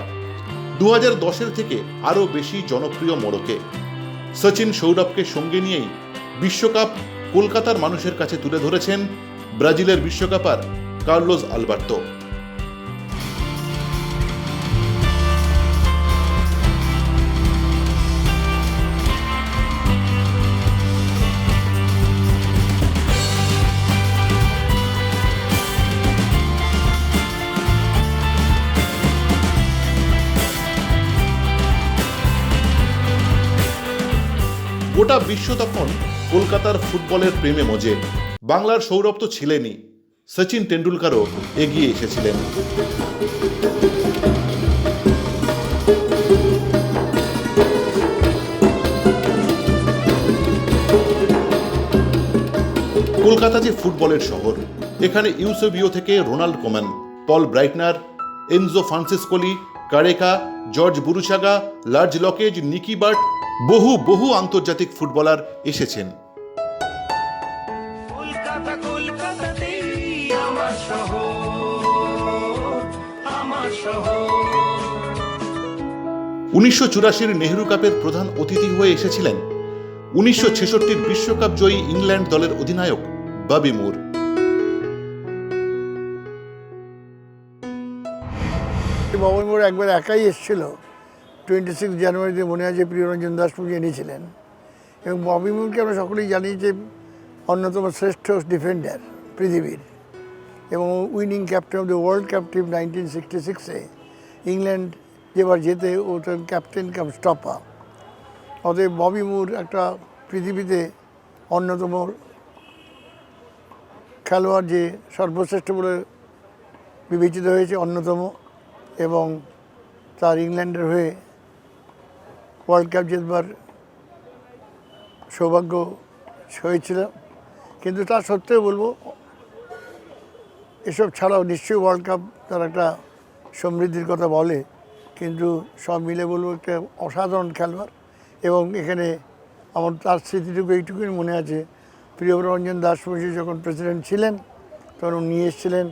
2010-এর থেকে আরও বেশি জনপ্রিয় মোড়কে। সচিন সৌরভকে সঙ্গে নিয়েই বিশ্বকাপ কলকাতার মানুষের কাছে তুলে ধরেছেন ব্রাজিলের বিশ্বকাপার কার্লোস আলবার্তো। গোটা বিশ্ব তখন কলকাতার ফুটবলের প্রেমে মজে। বাংলার সৌরভ তো ছিলেনই, সচিন টেন্ডুলকারও এগিয়ে এসেছিলেন। কলকাতা যে ফুটবলের শহর, এখানে ইউসেবিও থেকে রোনাল্ড কোমান, পল ব্রাইটনার, এনজো ফ্রান্সিসকোলি, কারেকা, জর্জ বুরুচাগা, লার্জ লকেজ, নিকি বার্ট, বহু বহু আন্তর্জাতিক ফুটবলার এসেছেন। 1984-র নেহরু কাপের প্রধান অতিথি হয়ে এসেছিলেন 1966-র বিশ্বকাপ জয়ী ইংল্যান্ড দলের অধিনায়ক ববি মুর। ববি মুর একবার একাই এসেছিল 26 জানুয়ারিতে, মনে আছে প্রিয়রঞ্জন দাস এনেছিলেন। এবং ববি মুরকে আমরা সকলেই জানি যে অন্যতম শ্রেষ্ঠ ডিফেন্ডার পৃথিবীর, এবং winning captain of the world cup team 1966-এ ইংল্যান্ড যেবার যেতে ও তার ক্যাপ্টেন কাম স্টপার। অতএব ববি মুর একটা পৃথিবীতে অন্যতম খেলোয়াড় যে সর্বশ্রেষ্ঠ বলে বিবেচিত হয়েছে, অন্যতম, এবং তার ইংল্যান্ডের হয়ে ওয়ার্ল্ড কাপ জেতবার সৌভাগ্য হয়েছিল। কিন্তু তা সত্ত্বেও বলবো, এসব ছাড়াও নিশ্চয়ই ওয়ার্ল্ড কাপ তার একটা সমৃদ্ধির কথা বলে, কিন্তু সব মিলে বলবো একটা অসাধারণ খেলোয়াড়। এবং এখানে আমার তার স্মৃতিটুকু এইটুকুই মনে আছে, প্রিয়রঞ্জন দাস যখন প্রেসিডেন্ট ছিলেন তখন নিয়ে এসেছিলেন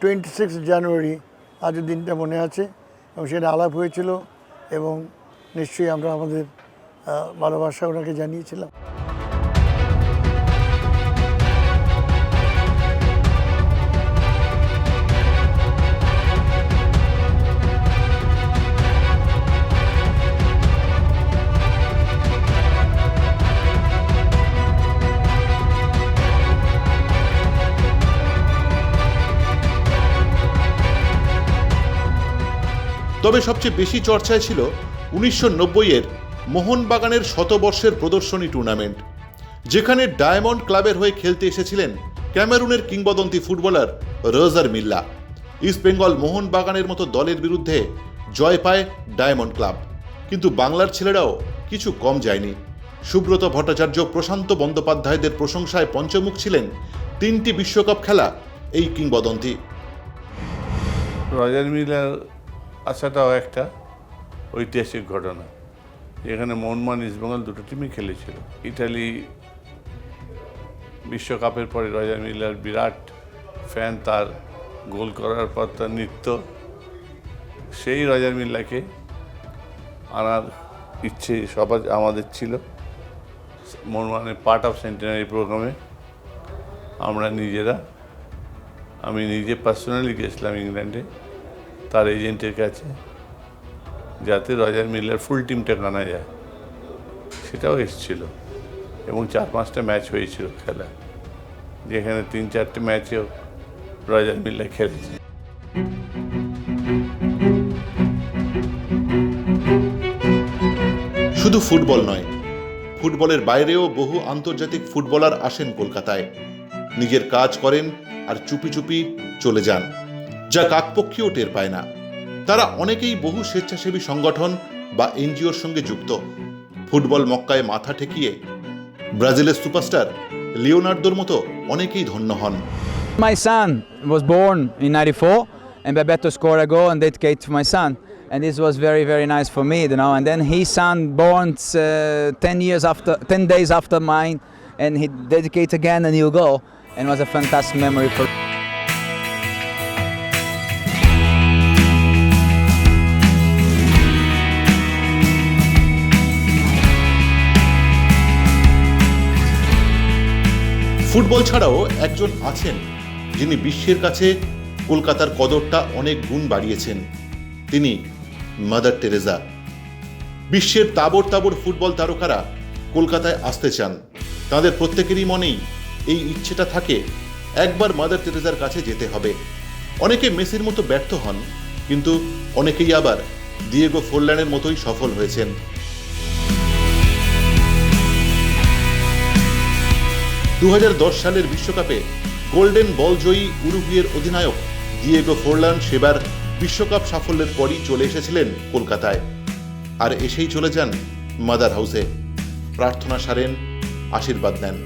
26 জানুয়ারি, আজও দিনটা মনে আছে, এবং সেটা আলাপ হয়েছিল এবং নিশ্চয়ই আমরা আমাদের ভালোবাসা ওনাকে জানিয়েছিলাম। তবে সবচেয়ে বেশি চর্চায় ছিল 1990-এর মোহনবাগানের শতবর্ষের প্রদর্শনী টুর্নামেন্ট, যেখানে ডায়মন্ড ক্লাবের হয়ে খেলতে এসেছিলেন ক্যামেরুনের কিংবদন্তি ফুটবলার রোজার মিল্লা। ইস্টবেঙ্গল মোহনবাগানের মতো দলের বিরুদ্ধে জয় পায় ডায়মন্ড ক্লাব, কিন্তু বাংলার ছেলেরাও কিছু কম যায়নি। সুব্রত ভট্টাচার্য, প্রশান্ত বন্দ্যোপাধ্যায়দের প্রশংসায় পঞ্চমুখ ছিলেন 3টি বিশ্বকাপ খেলা এই কিংবদন্তি। রজার মিলার আসাটাও একটা ঐতিহাসিক ঘটনা, যেখানে মোহনবাগান ইস্টবেঙ্গল দুটো টিমই খেলেছিল। ইটালি বিশ্বকাপের পরে রজার মিলার বিরাট ফ্যান, তার গোল করার পর তার নৃত্য, সেই রজার মিল্লাকে আনার ইচ্ছে সবার আমাদের ছিল। মোহনবাগানের পার্ট অফ সেন্টেনারি প্রোগ্রামে আমি নিজে পার্সোনালি গেছিলাম ইংল্যান্ডে তার এজেন্টের কাছে, যাতে রজার মিল্লার ফুল টিমটাকে আনা যায়। সেটাও এসেছিল এবং 4-5টা ম্যাচ হয়েছিল খেলা, যেখানে 3-4টে ম্যাচেও রজার মিল্লা খেলেছে। শুধু ফুটবল নয়, ফুটবলের বাইরেও বহু আন্তর্জাতিক ফুটবলার আসেন কলকাতায়, নিজের কাজ করেন আর চুপি চুপি চলে যান, যা কাকপক্ষীও টের পায় না। তারা অনেকেই বহু স্বেচ্ছাসেবী সংগঠন বা এনজিওর সঙ্গে যুক্ত। ফুটবল মক্কায় মাথা ঠেকিয়ে ব্রাজিলের সুপারস্টার লিওনার্দোর মতো অনেকেই ধন্য হন। My son was born in 94 and Bebeto scored a goal and dedicated to my son. And this was very, very nice for me, you know. And then his son born 10 days after mine, and he dedicated again a new goal, and it was a fantastic memory for. Football ছাড়াও একজন আছেন যিনি বিশ্বের কাছে কলকাতার কদরটা অনেক গুণ বাড়িয়েছেন। তিনি মাদার টেরেজা। বিশ্বের তাবড় তাবড় ফুটবল তারকারা কলকাতায় আসতে চান, তাদের প্রত্যেকেরই মনেই এই ইচ্ছেটা থাকে একবার মাদার টেরেজার কাছে যেতে হবে। অনেকে মেসির মতো ব্যর্থ হন, কিন্তু অনেকেই আবার দিয়েগো ফোরলানের মতোই সফল হয়েছেন। 2010 সালের বিশ্বকাপে গোল্ডেন বল জয়ী উরুগুয়ের অধিনায়ক দিয়েগো ফোরলান সেবার বিশ্বকাপ সাফল্যের পরই চলে এসেছিলেন কলকাতায়, আর এসেই চলে যান মাদার হাউসে, প্রার্থনা সারেন, আশীর্বাদ নেন।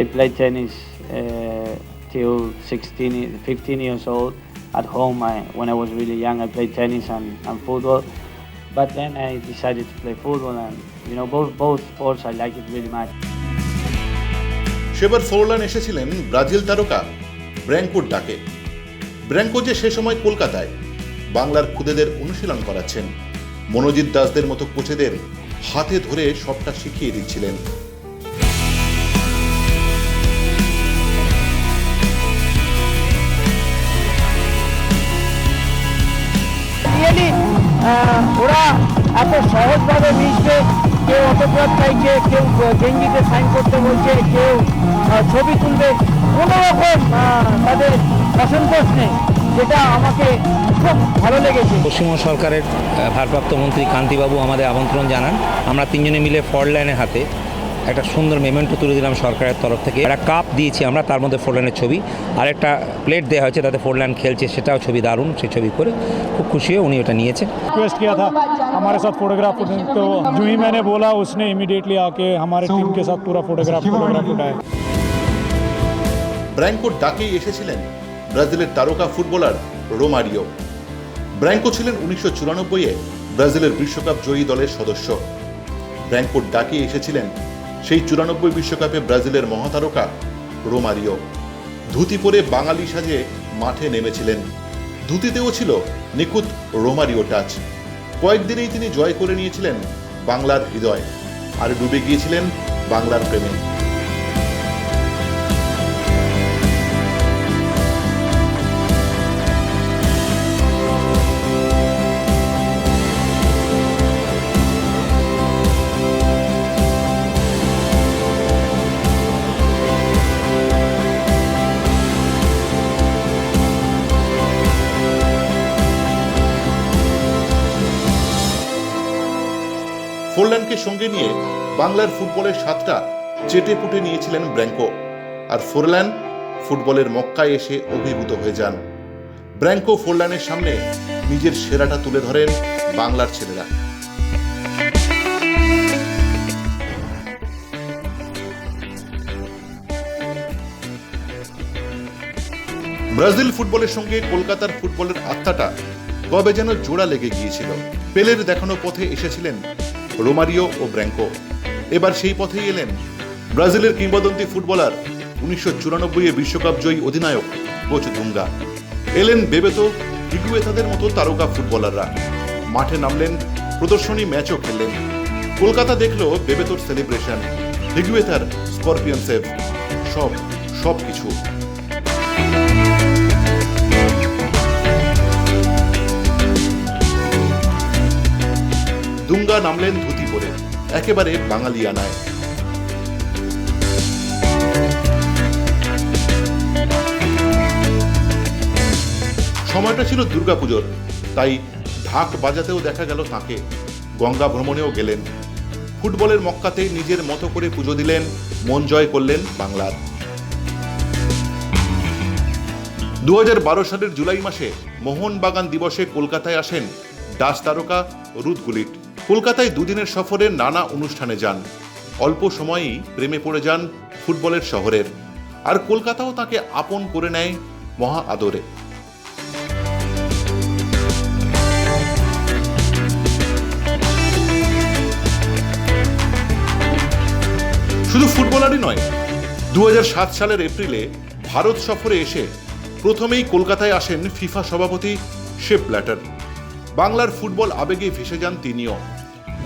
I played tennis till 15 years old. At home, when I was really young, I played tennis and football. But then I decided to play football, and you know, both sports I like it really much. সেবার Forlan এসেছিলেন Brazil তারকা ব্র্যাঙ্কোর ডাকে। ব্র্যাঙ্কো যে সে সময় কলকাতায় বাংলার খুদেদের অনুশীলন করাচ্ছেন, মনোজিৎ দাসদের মতো কোচেদের হাতে ধরে সবটা শিখিয়ে দিচ্ছিলেন। ওরা এত সহজভাবে মিশবে, কেউ অটোগ্রাফ চাইছে, কেউ গেঞ্জিতে সাইন করতে বলছে, কেউ ছবি তুলবে, কোনো রকম তাদের অসন্তোষ নেই, যেটা আমাকে খুব ভালো লেগেছে। পশ্চিমবঙ্গ সরকারের ভারপ্রাপ্ত মন্ত্রী কান্তিবাবু আমাদের আমন্ত্রণ জানান, আমরা তিনজনে মিলে ফোরলানের হাতে একটা সুন্দর মেমেন্টো তুলে দিলাম সরকারের তরফ থেকে। একটা কাপ দিয়েছি আমরা, তার মধ্যে ফোরলানের ছবি, আর একটা প্লেট দেওয়া হয়েছে তাতে ফোরলান খেলছে, সেটাও ছবি দারুণ। সেই ছবি করে খুব খুশি হয়ে উনি ওটা নিয়েছেন। रिक्वेस्ट किया था हमारे साथ फोटोग्राफ, तो जो ही मैंने बोला उसने इमीडिएटली आके हमारे टीम के साथ पूरा फोटोग्राफ उठाया। ব্র্যাঙ্কোর ডাকেই এসেছিলেন ব্রাজিলের তারকা ফুটবলার রোমারিও। ব্র্যাঙ্কো ছিলেন 1994-এ ব্রাজিলের বিশ্বকাপ জয়ী দলের সদস্য। ব্র্যাঙ্কোর ডাকেই এসেছিলেন সেই 94 বিশ্বকাপে ব্রাজিলের মহাতারকা রোমারিও। ধুতি পরে বাঙালি সাজে মাঠে নেমেছিলেন, ধুতিতেও ছিল নিখুঁত রোমারিও টাচ। কয়েকদিনেই তিনি জয় করে নিয়েছিলেন বাংলার হৃদয়, আর ডুবে গিয়েছিলেন বাংলার প্রেমে। ফোরল্যান্ডকে সঙ্গে নিয়ে বাংলার ফুটবলের স্বাদটা চেটে পুটে নিয়েছিলেন ব্র্যাঙ্কো, আর ফোরল্যান্ড ফুটবলের মক্কায় এসে অভিভূত হয়ে যান। ব্র্যাঙ্কো ফোরল্যান্ডের সামনে নিজের সেরাটা তুলে ধরেন বাংলার ছেলেরা। ব্রাজিল ফুটবলের সঙ্গে কলকাতার ফুটবলের আত্মাটা কবে যেন জোড়া লেগে গিয়েছিল। পেলের দেখানো পথে এসেছিলেন রোমারিও ও ব্র্যাঙ্কো, এবার সেই পথেই এলেন ব্রাজিলের কিংবদন্তি ফুটবলার 1994 বিশ্বকাপ জয়ী অধিনায়ক কোচ দুঙ্গা। এলেন বেবেতো, হিগুয়েতাদের মতো তারকা ফুটবলাররা। মাঠে নামলেন, প্রদর্শনী ম্যাচও খেললেন। কলকাতা দেখলো বেবেতোর সেলিব্রেশন, হিগুয়েতার স্করপিয়ন সেভ, সব কিছু। দুঙ্গা নামলেন ধুতি পরে, একেবারে বাঙালিয়ানায়। সময়টা ছিল দুর্গাপুজোর, তাই ঢাক বাজাতেও দেখা গেল তাঁকে। গঙ্গা ভ্রমণেও গেলেন। ফুটবলের মক্কাতে নিজের মতো করে পুজো দিলেন, মন জয় করলেন বাংলার। 2012 সালের জুলাই মাসে মোহনবাগান দিবসে কলকাতায় আসেন ডাচ তারকা রুথ গুলিট। কলকাতায় দুদিনের সফরে নানা অনুষ্ঠানে যান। অল্প সময়েই প্রেমে পড়ে যান ফুটবলের শহরের, আর কলকাতাও তাকে আপন করে নেয় মহা আদরে। শুধু ফুটবলারই নয়, 2007 সালের এপ্রিলে ভারত সফরে এসে প্রথমেই কলকাতায় আসেন ফিফা সভাপতি সেপ ব্ল্যাটার। বাংলার ফুটবল আবেগে ভেসে যান তিনিও।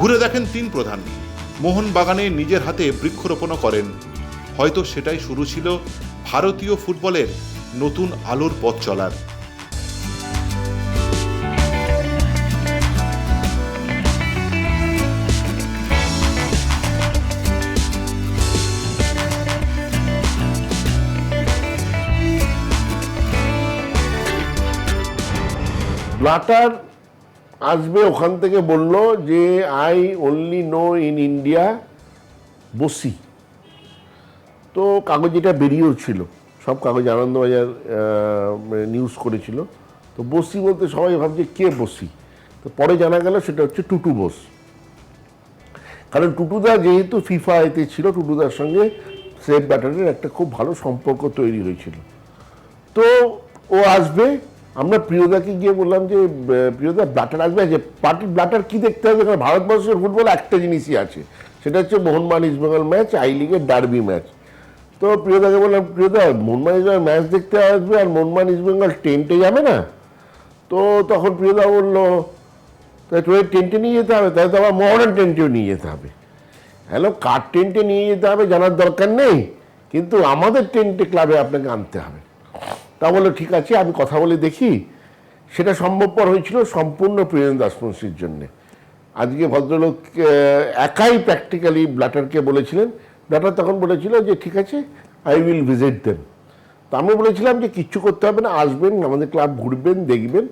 ঘুরে দেখেন তিন প্রধান, মোহনবাগানে নিজের হাতে বৃক্ষরোপণও করেন। হয়তো সেটাই শুরু ছিল ভারতীয় ফুটবলের নতুন আলোর পথ চলার। ব্লাটার আসবে ওখান থেকে বলল যে I only know in India বসি। তো কাগজ এটা বেরিয়েও ছিল, সব কাগজ আনন্দবাজার নিউজ করেছিল। তো বসি বলতে সবাই ভাবছে কে বসি, তো পরে জানা গেল সেটা হচ্ছে টুটু বোস। কারণ টুটুদা যেহেতু ফিফা এতে ছিল, টুটুদার সঙ্গে সেপ ব্ল্যাটারের একটা খুব ভালো সম্পর্ক তৈরি হয়েছিল। তো ও আসবে। আমরা প্রিয়দাকে গিয়ে বললাম যে প্রিয়দা ব্ল্যাটার আসবে, যে পার্টির ব্ল্যাটার কী দেখতে হবে, কারণ ভারতবর্ষের ফুটবল একটা জিনিসই আছে, সেটা হচ্ছে মোহনবাগান ইস্টবেঙ্গল ম্যাচ, আই লিগের ডার্বি ম্যাচ। তো প্রিয়দাকে বললাম প্রিয়দা মোহনবাগান ইস্টবেঙ্গল ম্যাচ দেখতে আসবে আর মোহনবাগান ইস্টবেঙ্গল টেন্টে যাবে না? তো তখন প্রিয়দা বললো তাই তোদের টেন্টে নিয়ে যেতে হবে, তাই তো আবার মোহনবাগান টেন্টেও নিয়ে যেতে হবে। হ্যালো, কার টেন্টে নিয়ে যেতে হবে জানার দরকার নেই, কিন্তু আমাদের টেন্টে ক্লাবে আপনাকে আনতে হবে। তা বললো ঠিক আছে, আমি কথা বলে দেখি। সেটা সম্ভবপর হয়েছিল সম্পূর্ণ প্রিয়ন দাসমুন্সির জন্যে। আজকে ভদ্রলোক একাই প্র্যাকটিক্যালি ব্ল্যাটারকে বলেছিলেন। ব্ল্যাটার তখন বলেছিল যে ঠিক আছে, আই উইল ভিজিট দেম। তো আমি বলেছিলাম যে কিচ্ছু করতে হবে না, আসবেন আমাদের ক্লাব ঘুরবেন, দেখবেন,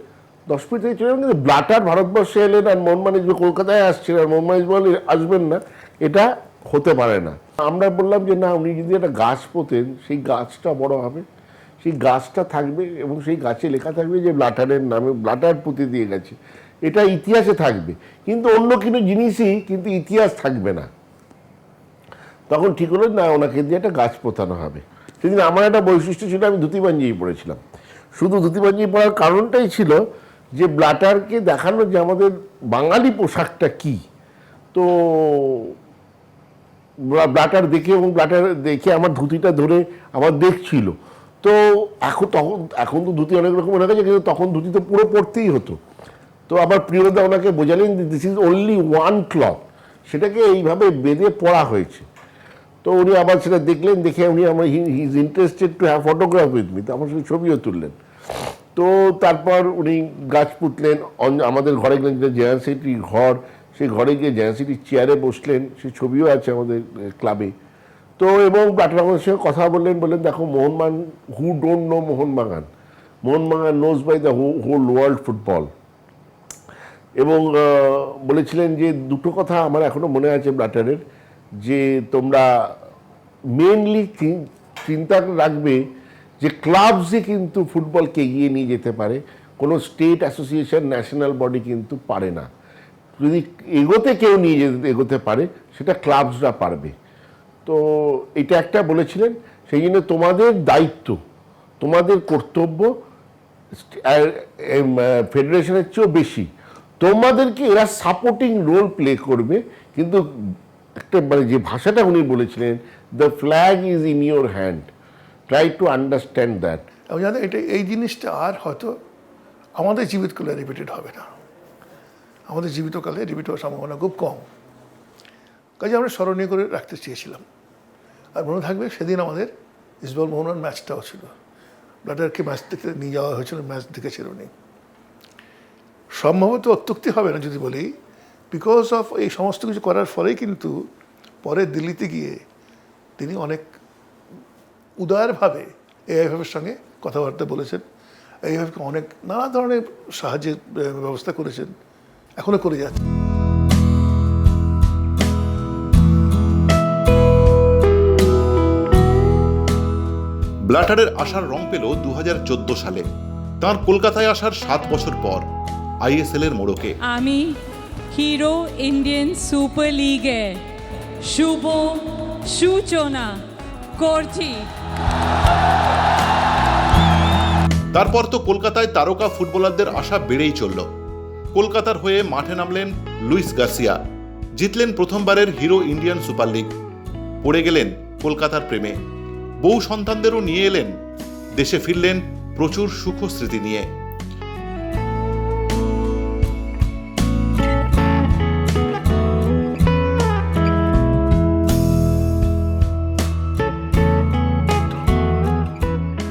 10 মিনিট থেকে চলে যাবেন। কিন্তু ব্ল্যাটার ভারতবর্ষে এলেন আর মোহনবাগান ইস্টবেঙ্গল কলকাতায় আসছেন আর মোহনবাগান ইস্টবেঙ্গল আসবেন না, এটা হতে পারে না। আমরা বললাম যে না, উনি যদি একটা গাছ পোতেন, সেই গাছটা বড় হবে, সেই গাছটা থাকবে এবং সেই গাছে লেখা থাকবে যে ব্ল্যাটারের নামে ব্ল্যাটার পুঁতে দিয়ে গেছে, এটা ইতিহাসে থাকবে। কিন্তু অন্য কোনো জিনিসই কিন্তু ইতিহাস থাকবে না। তখন ঠিক হলো না, ওনাকে দিয়ে একটা গাছ পোতানো হবে। সেদিন আমার একটা বৈশিষ্ট্য ছিল, আমি ধুতি পাঞ্জাবি পরেছিলাম। শুধু ধুতি পাঞ্জাবি পরার কারণটাই ছিল যে ব্ল্যাটারকে দেখানো যে আমাদের বাঙালি পোশাকটা কি। তো ব্ল্যাটার দেখে এবং ব্ল্যাটার দেখে আমার ধুতিটা ধরে আবার দেখছিল। তো এখন তো ধুতি অনেক রকম হয়ে গেছে, কিন্তু তখন ধুতি তো পুরো পরতেই হতো। তো আবার প্রিয়দা ওনাকে বোঝালেন this is only one cloth, সেটাকে এইভাবে বেঁধে পরা হয়েছে। তো উনি আবার সেটা দেখলেন, দেখে উনি আমার he is interested to have photograph with me, তো আমার সাথে ছবিও তুললেন। তো তারপর উনি গাছ পুতলেন, আমাদের ঘরে গেলেন, যেটা জেনারেল সেক্রেটারি ঘর, সেই ঘরে গিয়ে জেনারেল সেক্রেটারি চেয়ারে বসলেন, সেই ছবিও আছে আমাদের ক্লাবে। তো এবং ব্ল্যাটার আমাদের সঙ্গে কথা বললেন, দেখো Mohun Bagan, who don't know Mohun Bagan knows by the whole world football. এবং বলেছিলেন যে দুটো কথা আমার এখনো মনে আছে ব্লাটারের, যে তোমরা মেনলি চিন্তা রাখবে যে ক্লাবসে কিন্তু ফুটবলকে এগিয়ে নিয়ে যেতে পারে, কোনো স্টেট অ্যাসোসিয়েশন ন্যাশনাল বডি কিন্তু পারে না। যদি এগোতে কেউ নিয়ে এগোতে পারে সেটা ক্লাবসরা পারবে। তো এটা একটা বলেছিলেন। সেই জন্য তোমাদের দায়িত্ব, তোমাদের কর্তব্য ফেডারেশনের চেয়েও বেশি। তোমাদেরকে এরা সাপোর্টিং রোল প্লে করবে, কিন্তু একটা মানে যে ভাষাটা উনি বলেছিলেন, the flag is in your hand, try to understand that. আমি জানি এই জিনিসটা আর হয়তো আমাদের জীবিতকালে রিপিটেড হবে না, আমাদের জীবিতকালে রিপিট হওয়ার সম্ভাবনা খুব কম। কাজে আমরা স্মরণীয় করে রাখতে চেয়েছিলাম। আর মনে থাকবে সেদিন আমাদের ইস্টবেঙ্গল মোহনবাগান ম্যাচটাও ছিল, ব্লাটারকে ম্যাচ দেখতে নিয়ে যাওয়া হয়েছিল, ম্যাচ দেখেছিল উনি। সম্ভবত অত্যুক্তি হবে না যদি বলি, বিকজ অফ এই সমস্ত কিছু করার ফলেই কিন্তু পরে দিল্লিতে গিয়ে তিনি অনেক উদারভাবে এআইএফএফের সঙ্গে কথাবার্তা বলেছেন, এআইএফএফকে অনেক নানা ধরনের সাহায্যের ব্যবস্থা করেছেন, এখনও করে যাচ্ছেন। ব্লাটারের আসার রং পেল 2014 সালে, তার কলকাতায় আসার 7 বছর পর আইএসএল এর মোড়কে। আমি হিরো ইন্ডিয়ান সুপার লিগে শুভ সূচনা করছি। তারপর তো কলকাতায় তারকা ফুটবলারদের আশা বেড়েই চলল। কলকাতার হয়ে মাঠে নামলেন লুইস গার্সিয়া, জিতলেন প্রথমবারের হিরো ইন্ডিয়ান সুপার লিগ, পড়ে গেলেন কলকাতার প্রেমে, বউ সন্তানদেরও নিয়ে এলেন, দেশে ফিরলেন প্রচুর সুখ স্মৃতি নিয়ে।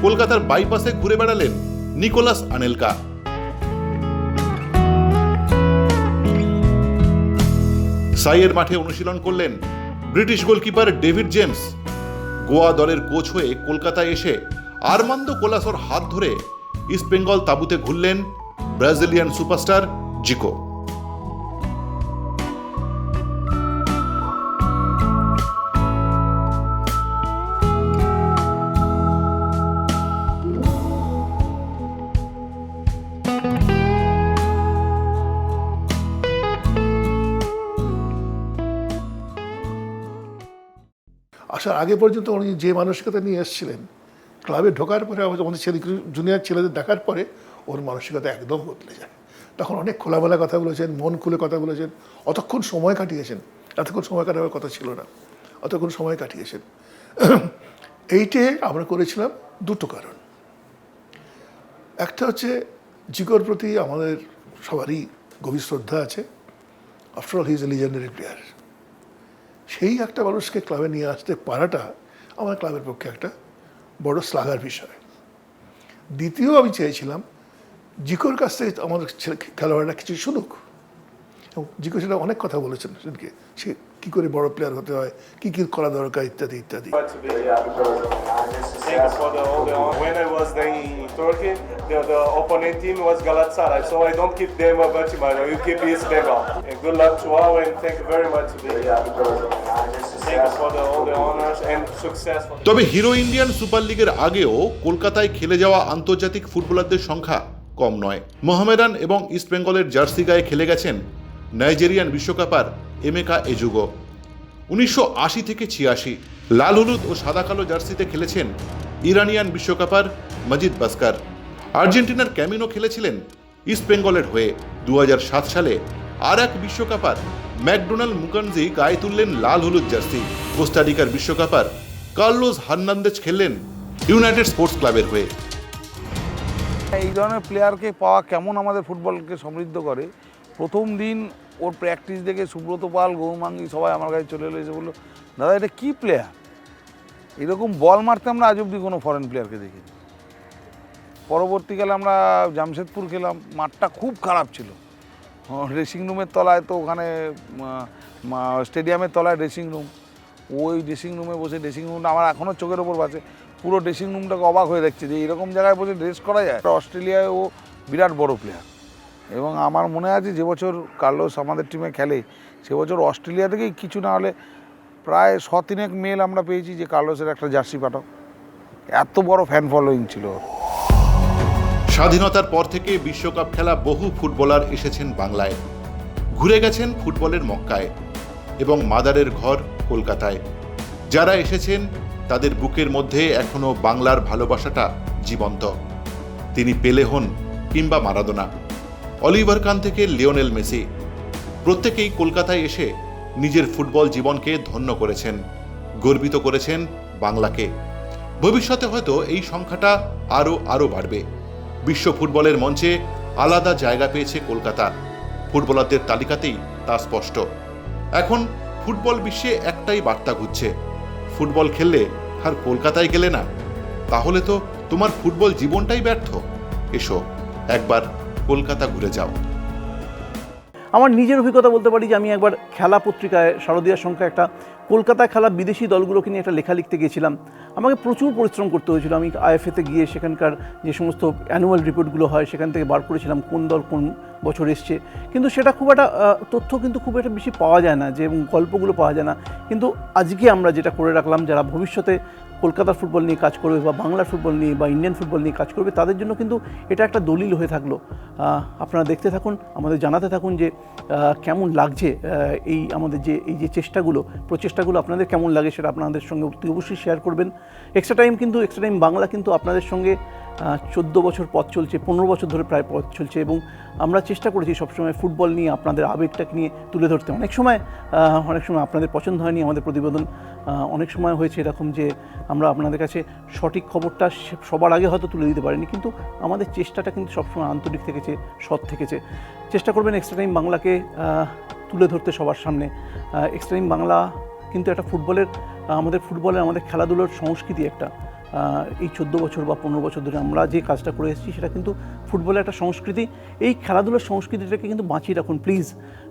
কলকাতার বাইপাসে ঘুরে বেড়ালেন নিকোলাস আনেলকা। সাইয়ের মাঠে অনুশীলন করলেন British goalkeeper David James. Goa দলের কোচ হয়ে কলকাতায় এসে আর্মান্দো কোলাসোর হাত ধরে ইস্টবেঙ্গল তাঁবুতে ঘুরলেন ব্রাজিলিয়ান সুপারস্টার জিকো। আসার আগে পর্যন্ত উনি যে মানসিকতা নিয়ে এসেছিলেন, ক্লাবে ঢোকার পরে আমাদের ছেলে জুনিয়র ছেলেদের দেখার পরে ওর মানসিকতা একদম বদলে যায়। তখন অনেক খোলামেলা কথা বলেছেন, মন খুলে কথা বলেছেন, অতক্ষণ সময় কাটিয়েছেন, এতক্ষণ সময় কাটাবার কথা ছিল না, অতক্ষণ সময় কাটিয়েছেন। এইটে আমরা করেছিলাম দুটো কারণ। একটা হচ্ছে জিকোর প্রতি আমাদের সবারই গভীর শ্রদ্ধা আছে, after all he is a legendary player. সেই একটা মানুষকে ক্লাবে নিয়ে আসতে পারাটা আমার ক্লাবের পক্ষে একটা বড় শ্লাঘার বিষয়। দ্বিতীয়, আমি চেয়েছিলাম জিকোর কাছ থেকে আমাদের খেলোয়াড়রা কিছু শুনুক, এবং জিকো সেটা অনেক কথা বলেছেন সেদিনকে, সে কী করে বড় প্লেয়ার হতে হয়, কী কী করা দরকার, ইত্যাদি ইত্যাদি। When I was there in Turkey, the opponent team was Galatasaray, so I don't keep them much, but I will keep Istanbul. And good luck to all, and thank you very much. Thank you for all the honors and success. তবে hero Indian super লিগের আগেও কলকাতায় খেলে যাওয়া আন্তর্জাতিক ফুটবলারদের সংখ্যা কম নয়। মোহামেডান এবং ইস্টবেঙ্গলের জার্সি গায়ে খেলে গেছেন নাইজেরিয়ান বিশ্বকাপার এমেকা এজুগো। 1980 থেকে 86 লাল হলুদ ও সাদা কালো জার্সিতে খেলেছেন ইরানিয়ান বিশ্বকাপার মজিদ বাস্কার। আর্জেন্টিনার ক্যামিনো খেলেছিলেন ইস্টবেঙ্গলের হয়ে। 2007 সালে আর এক বিশ্বকাপার ম্যাকডোনাল্ড মুকানজি গায়ে তুললেন লাল হলুদ জার্সি। কোস্টারিকার বিশ্বকাপার কার্লোস হার্নান্দেজ খেললেন ইউনাইটেড স্পোর্টস ক্লাবের হয়ে। এই ধরনের প্লেয়ারকে পাওয়া কেমন আমাদের ফুটবলকে সমৃদ্ধ করে। প্রথম দিন ওর প্র্যাকটিস দেখে সুব্রত পাল, গৌমাঙ্গি সবাই আমার কাছে চলে এলো, এসে বললো, দাদা এটা কী প্লেয়ার, এরকম বল মারতে আমরা আজ অব্দি কোনো ফরেন প্লেয়ারকে দেখিনি। পরবর্তীকালে আমরা জামশেদপুর খেলাম, মাঠটা খুব খারাপ ছিল, ড্রেসিং রুমের তলায়, তো ওখানে স্টেডিয়ামের তলায় ড্রেসিং রুম, ওই ড্রেসিং রুমে বসে, ড্রেসিং রুমটা আমার এখনও চোখের ওপর বাঁচে, পুরো ড্রেসিং রুমটাকে অবাক হয়ে দেখছে যে এরকম জায়গায় বসে ড্রেস করা যায়। অস্ট্রেলিয়ায় ও বিরাট বড় প্লেয়ার, এবং আমার মনে আছে যে বছর কার্লোস আমাদের টিমে খেলে সে বছর অস্ট্রেলিয়া থেকেই কিছু না হলে প্রায় 100-3 মেল আমরা পেয়েছি যে কার্লোসের একটা জার্সি পাঠাও। এত বড় ফ্যান ফলোয়িং ছিল। স্বাধীনতার পর থেকে বিশ্বকাপ খেলা বহু ফুটবলার এসেছেন বাংলায়, ঘুরে গেছেন ফুটবলের মক্কায় এবং মাদারের ঘর কলকাতায়। যারা এসেছেন তাদের বুকের মধ্যে এখনো বাংলার ভালোবাসাটা জীবন্ত। তিনি পেলে হন কিংবা মারাদোনা, অলিভার কান থেকে লিওনেল মেসি, প্রত্যেকেই কলকাতায় এসে নিজের ফুটবল জীবনকে ধন্য করেছেন, গর্বিত করেছেন বাংলাকে। ভবিষ্যতে হয়তো এই সংখ্যাটা আরও বাড়বে। বিশ্ব ফুটবলের মঞ্চে আলাদা জায়গা পেয়েছে কলকাতা, ফুটবলারদের তালিকাতেই তা স্পষ্ট। এখন ফুটবল বিশ্বে একটাই বার্তা ঘুরছে, ফুটবল খেললে আর কলকাতায় গেলে না, তাহলে তো তোমার ফুটবল জীবনটাই ব্যর্থ। এসো একবার কলকাতা ঘুরে যাও। আমার নিজের অভিজ্ঞতা বলতে পারি যে আমি একবার খেলা পত্রিকায় শারদীয়ার সংখ্যা একটা কলকাতায় খেলা বিদেশি দলগুলোকে নিয়ে একটা লেখা লিখতে গিয়েছিলাম। আমাকে প্রচুর পরিশ্রম করতে হয়েছিল। আমি আইএফএতে গিয়ে সেখানকার যে সমস্ত অ্যানুয়াল রিপোর্টগুলো হয় সেখান থেকে বার করেছিলাম কোন দল কোন বছর এসছে, কিন্তু সেটা খুব একটা তথ্য কিন্তু খুব একটা বেশি পাওয়া যায় না, যে এবং গল্পগুলো পাওয়া যায় না। কিন্তু আজকে আমরা যেটা করে রাখলাম, যারা ভবিষ্যতে কলকাতার ফুটবল নিয়ে কাজ করবে বা বাংলার ফুটবল নিয়ে বা ইন্ডিয়ান ফুটবল নিয়ে কাজ করবে, তাদের জন্য কিন্তু এটা একটা দলিল হয়ে থাকলো। আপনারা দেখতে থাকুন, আমাদের জানাতে থাকুন যে কেমন লাগছে এই আমাদের যে প্রচেষ্টাগুলো আপনাদের কেমন লাগে, সেটা আপনাদের সঙ্গে অবশ্যই শেয়ার করবেন। এক্সট্রা টাইম বাংলা কিন্তু আপনাদের সঙ্গে 14 বছর পথ চলছে, 15 বছর ধরে প্রায় পথ চলছে, এবং আমরা চেষ্টা করেছি সবসময় ফুটবল নিয়ে আপনাদের আবেগটাকে নিয়ে তুলে ধরতে। অনেক সময় আপনাদের পছন্দ হয়নি আমাদের প্রতিবেদন, অনেক সময় হয়েছে এরকম যে আমরা আপনাদের কাছে সঠিক খবরটা সবার আগে হয়তো তুলে দিতে পারিনি, কিন্তু আমাদের চেষ্টাটা কিন্তু সবসময় আন্তরিক থেকেছে, সৎ থেকেছে। চেষ্টা করবেন এক্সট্রা টাইম বাংলাকে তুলে ধরতে সবার সামনে। এক্সট্রা টাইম বাংলা কিন্তু একটা আমাদের খেলাধুলোর সংস্কৃতি একটা। এই 14 বছর বা 15 বছর ধরে আমরা যে কাজটা করে এসেছি সেটা কিন্তু ফুটবলের একটা সংস্কৃতি। এই খেলাধুলোর সংস্কৃতিটাকে কিন্তু বাঁচিয়ে রাখুন প্লিজ।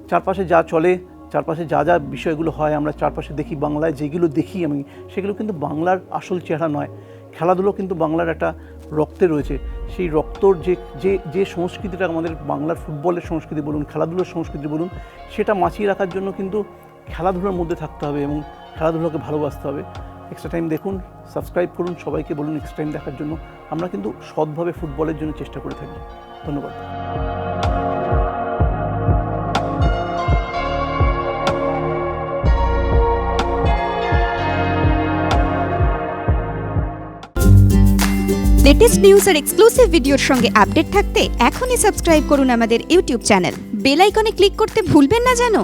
চারপাশে যা চলে, চারপাশে যা বিষয়গুলো হয়, আমরা চারপাশে দেখি, বাংলায় যেগুলো দেখি আমি, সেগুলো কিন্তু বাংলার আসল চেহারা নয়। খেলাধুলো কিন্তু বাংলার একটা রক্তে রয়েছে। সেই রক্তর যে সংস্কৃতিটা আমাদের বাংলার ফুটবলের সংস্কৃতি বলুন, খেলাধুলোর সংস্কৃতি বলুন, সেটা বাঁচিয়ে রাখার জন্য কিন্তু খেলাধুলোর মধ্যে থাকতে হবে এবং খেলাধুলোকে ভালোবাসতে হবে। এক্সট্রা টাইম দেখুন, সাবস্ক্রাইব করুন, সবাইকে বলুন এক্সট্রা টাইম দেখার জন্য। আমরা কিন্তু সৎভাবে ফুটবলের জন্য চেষ্টা করে থাকি। ধন্যবাদ। লেটেস্ট নিউজ আর এক্সক্লুসিভ ভিডিওর সঙ্গে আপডেট থাকতে এখনই সাবস্ক্রাইব করুন আমাদের ইউটিউব চ্যানেল। বেল আইকনে ক্লিক করতে ভুলবেন না যেন।